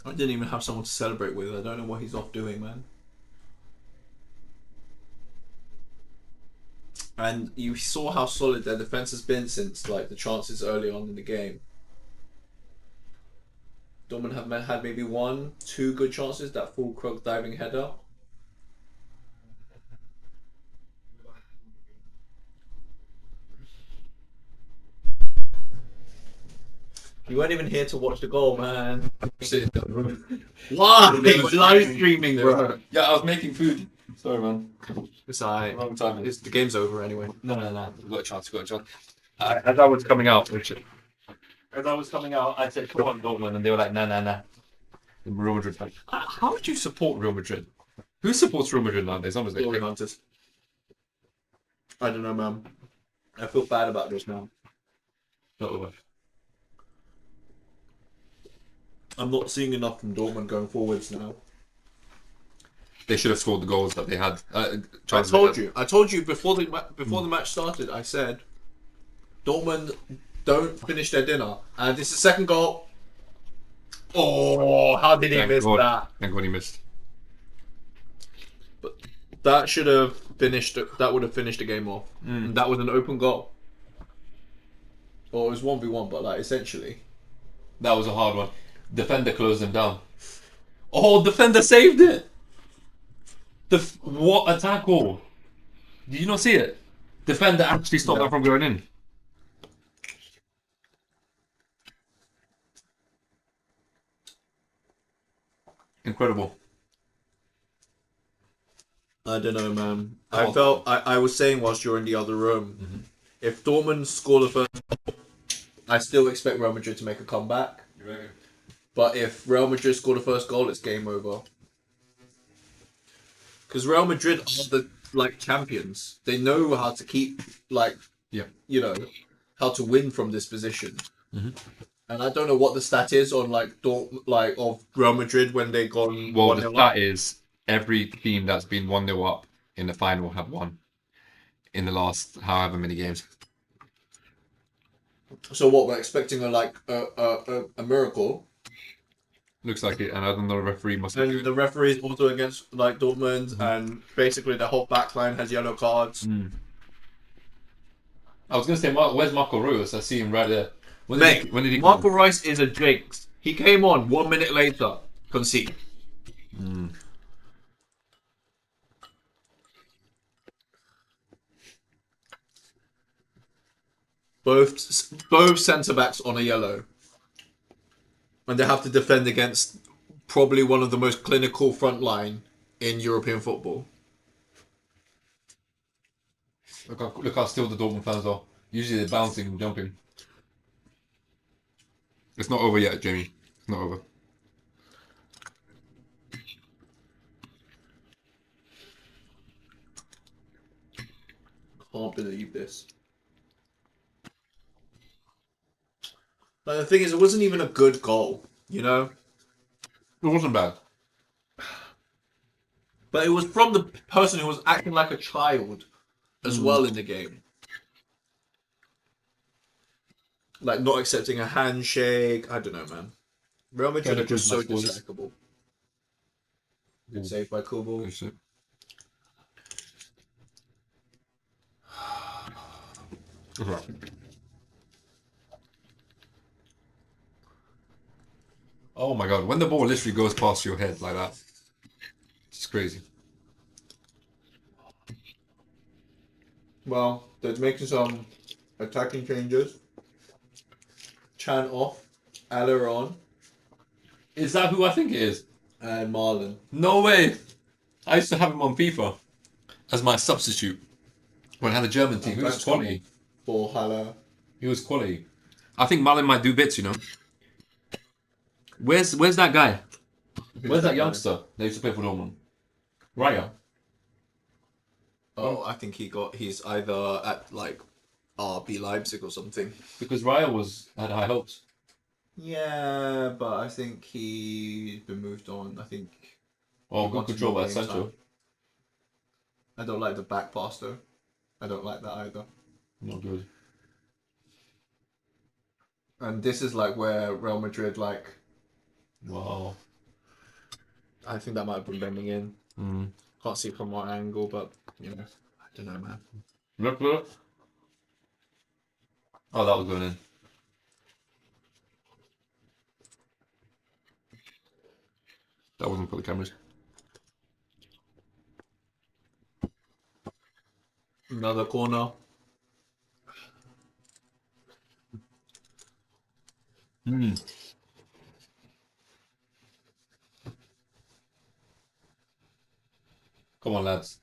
A: I didn't even have someone to celebrate with. I don't know what he's off doing, man. And you saw how solid their defense has been since like the chances early on in the game. Dortmund have had maybe 1-2 good chances. That full crook diving header. You weren't even here to watch the goal, man. Why? They were live streaming, bro.
B: Yeah, I was making food. Sorry, man.
A: It's alright.
B: Wrong time.
A: The game's over anyway.
B: No. We've got a chance. We've got a chance. As I was coming out, I said, "Come on, Dortmund," and they were like, "Nah." The Real Madrid fan. How would you support Real Madrid? Who supports Real Madrid nowadays? Honestly,
A: Glory Hunters. I don't know, man. I feel bad about this now.
B: not the way.
A: I'm not seeing enough from Dortmund going forwards now.
B: They should have scored the goals that they had.
A: I told you before the match started. I said, Dortmund don't finish their dinner, and this is the second goal. Oh, how did he miss that?
B: Thank God he missed.
A: But that should have finished. That would have finished the game off. And that was an open goal. Well, it was 1v1, but like essentially.
B: That was a hard one. Defender closed him down. Oh, defender saved it. What a tackle! Did you not see it? Defender actually stopped that from going in. Incredible.
A: I don't know, man. I was saying whilst you're in the other room, if Dortmund score the first goal, I still expect Real Madrid to make a comeback.
B: You reckon?
A: But if Real Madrid score the first goal, it's game over. Because Real Madrid are the champions. They know how to keep how to win from this position. And I don't know what the stat is on of Real Madrid when they gone.
B: Well, the stat is every team that's been 1-0 up in the final have won in the last however many games.
A: So what, we're expecting a miracle.
B: Looks like it, and I don't know, the referee must
A: And the referee is also against Dortmund, and basically the whole backline has yellow cards.
B: I was gonna say, where's Marco Reus? I see him right there. When did he
A: Marco Reus is a jinx. He came on 1 minute later, concede. Both centre backs on a yellow, and they have to defend against probably one of the most clinical front line in European football.
B: Look how still the Dortmund fans are. Usually they're bouncing and jumping. It's not over yet, Jamie. It's not over.
A: Can't believe this. Like, the thing is, it wasn't even a good goal, you know?
B: It wasn't bad.
A: But it was from the person who was acting like a child as well in the game. Like, not accepting a handshake. I don't know, man. Real Madrid are just so dislikable. Good save by Kubo.
B: Good shit. Oh my god, when the ball literally goes past your head like that, it's crazy.
A: Well, they're making some attacking changes. Chan off, Aller on,
B: Is that who I think it is?
A: and Marlon.
B: No way! I used to have him on FIFA as my substitute when I had a German team. He was quality.
A: For Haller.
B: He was quality. I think Malin might do bits, you know. Where's that guy? Where's that youngster that used to play for Dortmund? Raya.
A: Oh, I think he's either at RB Leipzig or something.
B: Because Raya had high hopes.
A: Yeah, but I think he's been moved on. I think.
B: Oh,
A: he
B: good
A: wants
B: control
A: more
B: by
A: game
B: Sancho.
A: time. I don't like the back pass though. I don't like that either.
B: Not good.
A: And this is where Real Madrid
B: Wow.
A: I think that might have been bending in. Can't see from what angle, but I don't know, man.
B: Look. Oh, that was going in. That wasn't for the cameras.
A: Another corner.
B: Come on, lads.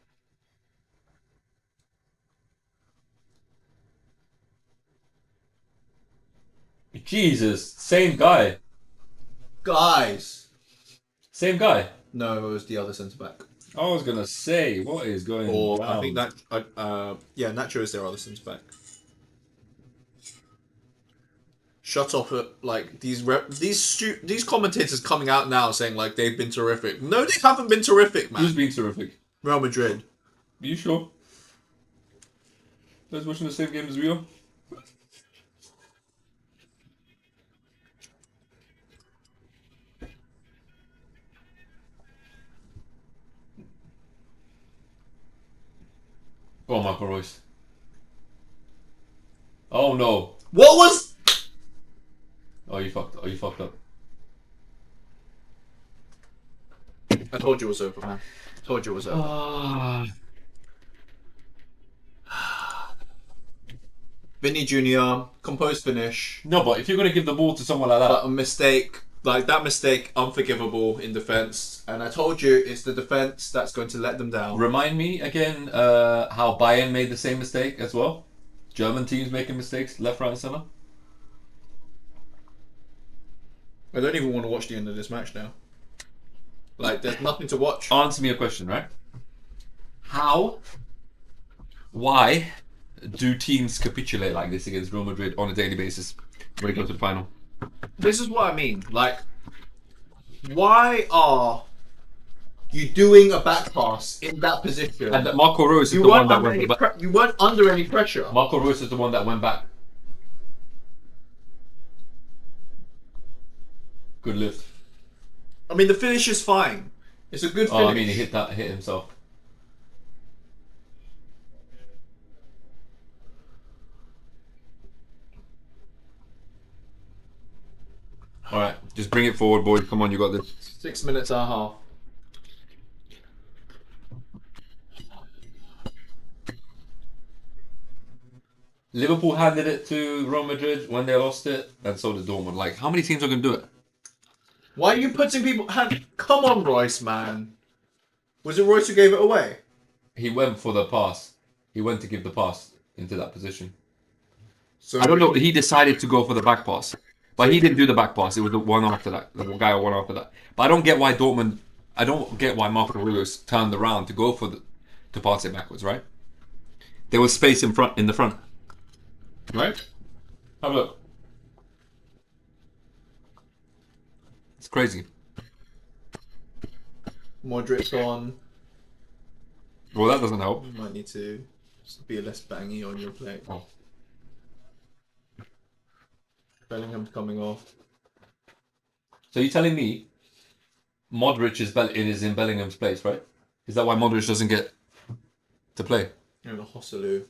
B: Jesus, same guy.
A: Guys!
B: Same guy.
A: No, it was the other centre back.
B: I was gonna say, what is going
A: Or
B: on?
A: I think that Nacho is their other centre back. Shut up! These commentators coming out now saying they've been terrific. No, they haven't been terrific, man.
B: Who's been terrific?
A: Real Madrid.
B: Are you sure? Guys watching the same game as we are? Oh, Marco Reus. Oh no.
A: What was?
B: Oh, you fucked up.
A: I told you it was over, man. Told you it was over. Vinny Jr. composed finish,
B: No, but if you're gonna give the ball to someone like that,
A: but a mistake like that mistake unforgivable in defense. And I told you it's the defense that's going to let them down.
B: remind me again how Bayern made the same mistake as well. German teams making mistakes left, right, and center.
A: I don't even want to watch the end of this match now. Like, there's nothing to watch.
B: Answer me a question, right? Why do teams capitulate like this against Real Madrid on a daily basis when they go to the final?
A: This is what I mean. Like, why are you doing a back pass in that position?
B: And Marco Reus is
A: You
B: the one
A: weren't,
B: that
A: under
B: went
A: any
B: back.
A: you weren't under any pressure.
B: Marco Reus is the one that went back. Good lift.
A: I mean, the finish is fine. It's a good finish.
B: Oh, I mean, he hit himself. All right, just bring it forward, boy. Come on, you got this.
A: 6 minutes and a half.
B: Liverpool handed it to Real Madrid when they lost it, and so did Dortmund. Like, how many teams are going to do it?
A: Why are you putting people... Come on, Royce, man. Was it Royce who gave it away?
B: He went for the pass. He went to give the pass into that position.
A: So
B: I don't know. He decided to go for the back pass, but he didn't do the back pass. It was the one after that. The guy one after that. But I don't get why Dortmund. I don't get why Marco Reus turned around to go for to pass it backwards. Right? There was space in the front. Right? Have a look. It's crazy.
A: Modric's on.
B: Well, that doesn't help.
A: You might need to be less bangy on your play.
B: Oh.
A: Bellingham's coming off.
B: So you're telling me Modric is in Bellingham's place, right? Is that why Modric doesn't get to play?
A: And a Hosselu.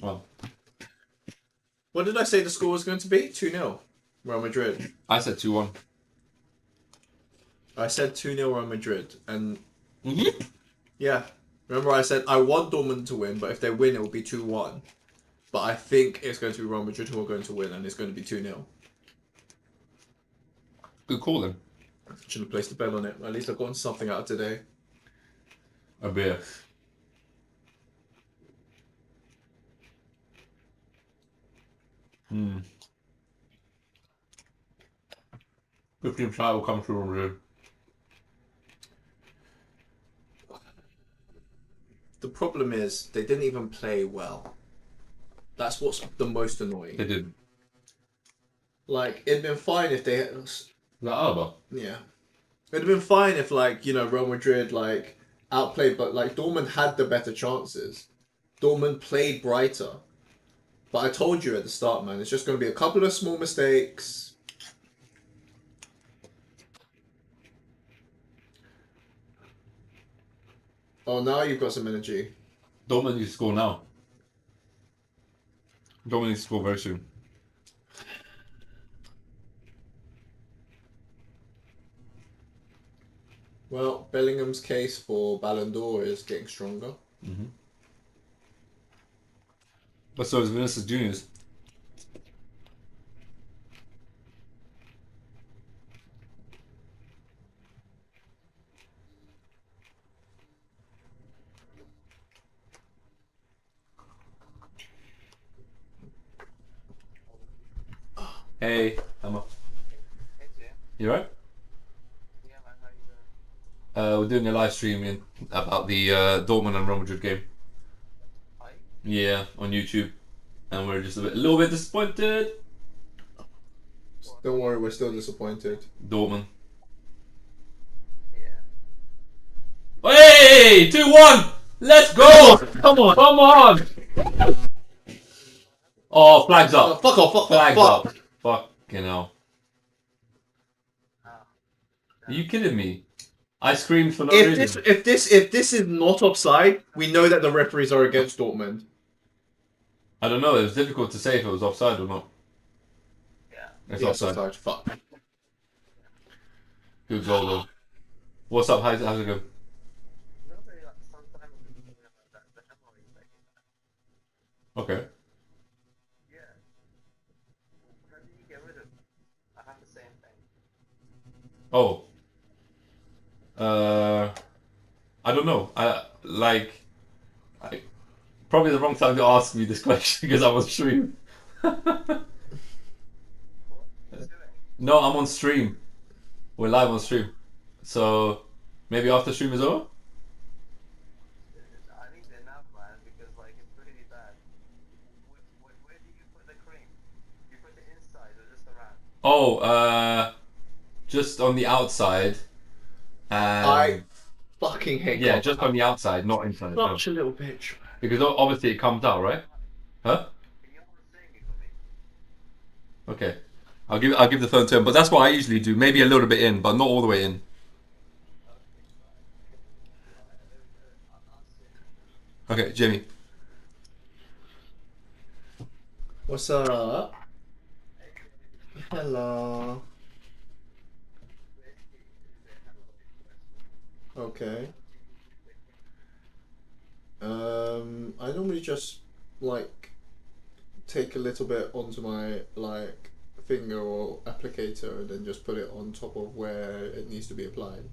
B: Well,
A: What did I say the score was going to be? 2-0. Real Madrid.
B: I said 2-1.
A: I said 2-0 Real Madrid. And
B: Mm-hmm.
A: yeah. Remember I said I want Dortmund to win, but if they win it will be 2-1. But I think it's going to be Real Madrid who are going to win, and it's going to be 2-0.
B: Good call then.
A: Should have placed a bet on it. At least I've gotten something out of today.
B: A beer. Hmm. 15% will come through on Madrid.
A: The problem is they didn't even play well. That's what's the most annoying.
B: They did.
A: Like, it'd been fine if they...
B: That Alba.
A: Yeah. It'd have been fine if, like, you know, Real Madrid, like, outplayed, but, like, Dortmund had the better chances. Dortmund played brighter. But I told you at the start, man, it's just going to be a couple of small mistakes. Oh, now you've got some energy.
B: Dortmund needs to score now. Dortmund needs to score very soon.
A: Well, Bellingham's case for Ballon d'Or is getting stronger.
B: Mm-hmm. But so is Vinicius Junior's. Hey, Emma. You alright? We're doing a live stream about the Dortmund and Real Madrid game. Yeah, on YouTube, and we're just a little bit disappointed.
A: Don't worry, we're still disappointed.
B: Dortmund. Hey, 2-1. Let's go!
A: Come on!
B: Come on! Oh, flags up!
A: Fuck off!
B: Flags
A: fuck.
B: up! Fucking hell! Are you kidding me? I screamed for no reason.
A: If this is not offside, we know that the referees are against Dortmund.
B: I don't know. It was difficult to say if it was offside or not.
A: Yeah.
B: It's
A: Yeah,
B: offside.
A: Fuck.
B: Good goal though. What's up? How's it go? Okay. Oh. I don't know. I probably the wrong time to ask me this question because I'm on stream. No, I'm on stream. We're live on stream. So maybe after stream is over? Oh, just on the outside.
A: I fucking hate
B: Yeah,
A: goals.
B: just on the outside, not inside. No.
A: Such a little bitch.
B: Because obviously it comes out, right? Huh? Okay. I'll give the phone to him, but that's what I usually do. Maybe a little bit in, but not all the way in. Okay, Jimmy.
A: What's up? Hello. Okay. I normally just like take a little bit onto my like finger or applicator and then just put it on top of where it needs to be applied.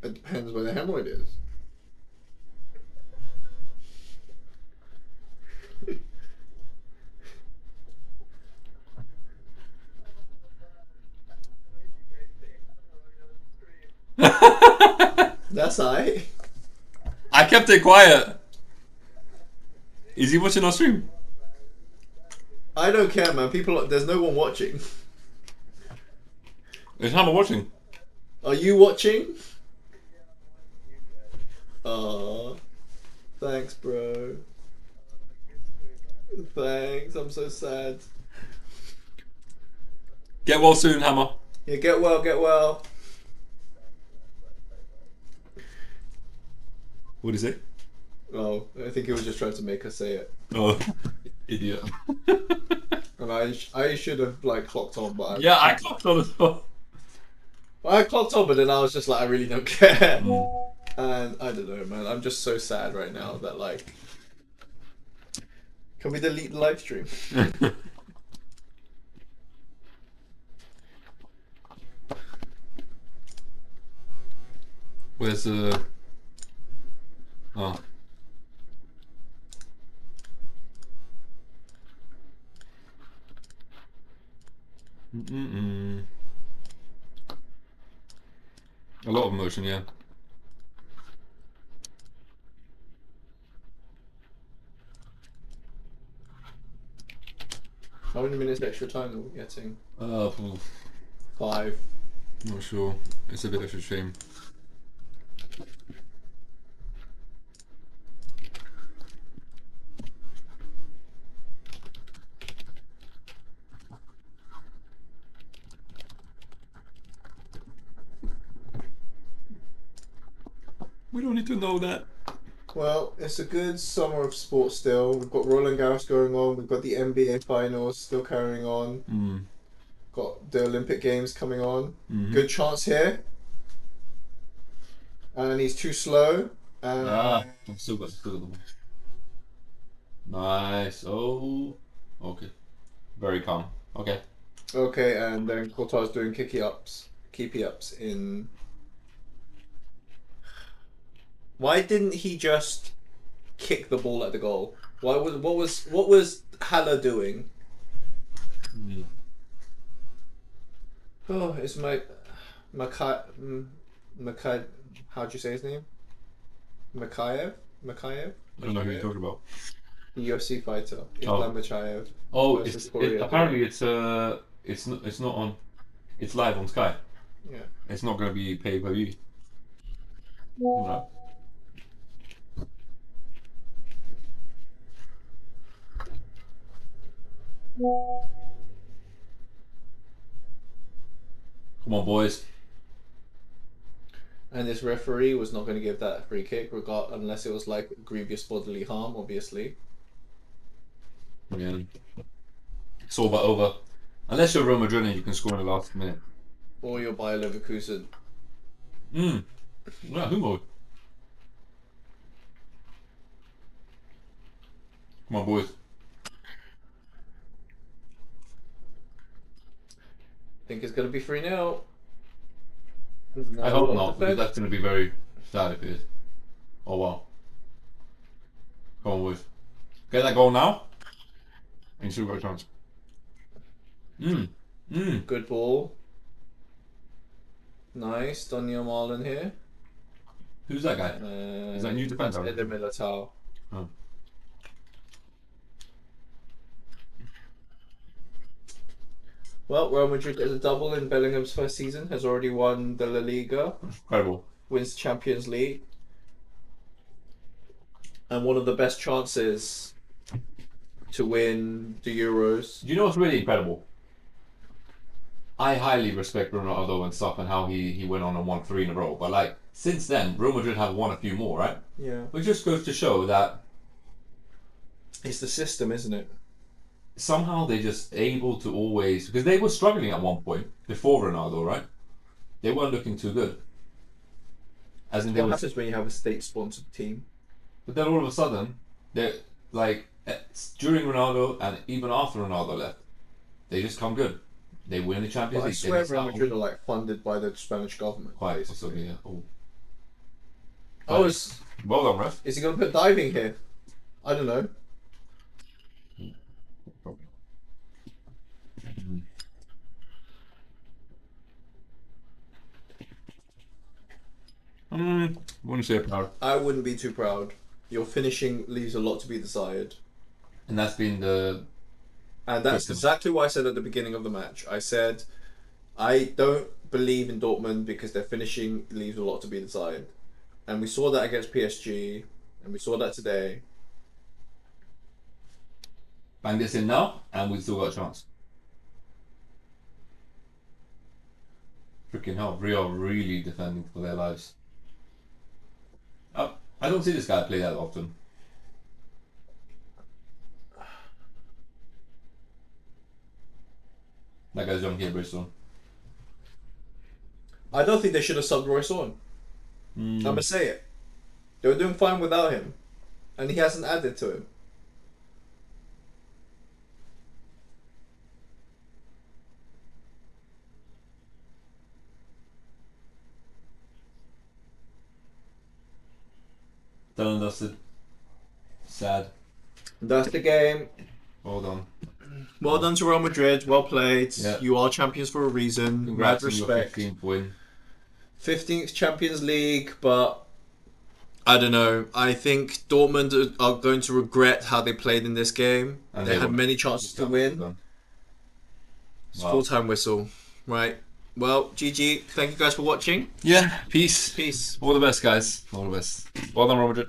A: It depends where the hemorrhoid is. That's I.
B: I kept it quiet. Is he watching our stream?
A: I don't care, man. There's no one watching.
B: Is Hammer watching?
A: Are you watching? Thanks, bro. Thanks. I'm so sad.
B: Get well soon, Hammer.
A: Yeah, get well, get well.
B: What did he say?
A: Oh, I think he was just trying to make us say it.
B: Oh, idiot.
A: And I should have like clocked on, but
B: Yeah, I clocked on as well.
A: I clocked on, but then I was just like, I really don't care. And I don't know, man. I'm just so sad right now that like, can we delete the live stream?
B: Where's the? Oh. A lot of emotion, yeah.
A: How many minutes extra time are we getting?
B: Oof,
A: 5.
B: not sure. It's a bit of a shame. We don't need to know that.
A: Well, it's a good summer of sports still. We've got Roland Garros going on. We've got the NBA finals still carrying on. Got the Olympic Games coming on. Good chance here. And he's too slow.
B: I'm still got the ball. Nice. Oh, okay. Very calm. Okay.
A: Okay, and then Courtois doing keepy ups in. Why didn't he just kick the ball at the goal? What was Haller doing? Oh, it's Makai. How'd you say his name? Makayev.
B: I don't know who you're talking about.
A: The UFC fighter, Islam Machayev.
B: Oh,
A: versus
B: apparently it's not on. It's live on Sky.
A: Yeah.
B: It's not going to be pay per view. Right. Come on, boys.
A: And this referee was not going to give that free kick, unless it was like grievous bodily harm, obviously.
B: Yeah. It's all but over. Unless you're Real Madrid and you can score in the last minute.
A: Or you're Bayer Leverkusen.
B: Yeah, who mode? Come on, boys.
A: Think it's going to be 3-0.
B: I hope not, because that's going to be very sad if it is. Oh, wow. Come on, boys. Get that goal now. And you still got a chance.
A: Good ball. Nice. Daniel Marlon here.
B: Who's that guy? Is that new defender?
A: Eder Militao.
B: Oh.
A: Well, Real Madrid gets a double in Bellingham's first season, has already won the La Liga,
B: Incredible.
A: wins the Champions League, and one of the best chances to win the Euros.
B: Do you know what's really incredible? I highly respect Ronaldo and stuff and how he went on and won 3 in a row. But like, since then, Real Madrid have won a few more, right?
A: Yeah.
B: Which just goes to show that
A: It's the system, isn't it?
B: somehow they're just able to always... Because they were struggling at one point, before Ronaldo, right? They weren't looking too good. As in, they
A: What
B: were...
A: happens when you have a state-sponsored team?
B: But then all of a sudden, they're like, during Ronaldo and even after Ronaldo left, they just come good. They win the Champions
A: But I
B: League.
A: swear Real Madrid are like funded by the Spanish government.
B: Quite
A: basically.
B: possibly, yeah. Oh.
A: Oh,
B: Well done, ref.
A: is he going to put diving here? I don't know.
B: Wouldn't say proud.
A: I wouldn't be too proud. Your finishing leaves a lot to be desired.
B: And that's been the...
A: And that's exactly what I said at the beginning of the match. I said, I don't believe in Dortmund because their finishing leaves a lot to be desired. And we saw that against PSG, and we saw that today.
B: Bang this in now, and we've still got a chance. Freaking hell, Real really defending for their lives. I don't see this guy play that often. That guy's young here, Bristol.
A: I don't think they should have subbed Royce on. I'm going to say it. They were doing fine without him. And he hasn't added to him.
B: Done and dusted. Sad.
A: That's the game.
B: Well done.
A: Well done to Real Madrid. Well played.
B: Yeah.
A: You are champions for a reason.
B: Congrats
A: Mad
B: on your
A: respect.
B: 15th win.
A: 15th Champions League, but I don't know. I think Dortmund are going to regret how they played in this game.
B: And
A: they had
B: won.
A: many chances to win.
B: Done.
A: It's
B: Wow.
A: full-time whistle. Right. Well, GG. Thank you guys for watching.
B: Yeah, peace.
A: Peace.
B: All the best, guys. All the best. Well done, Real Madrid.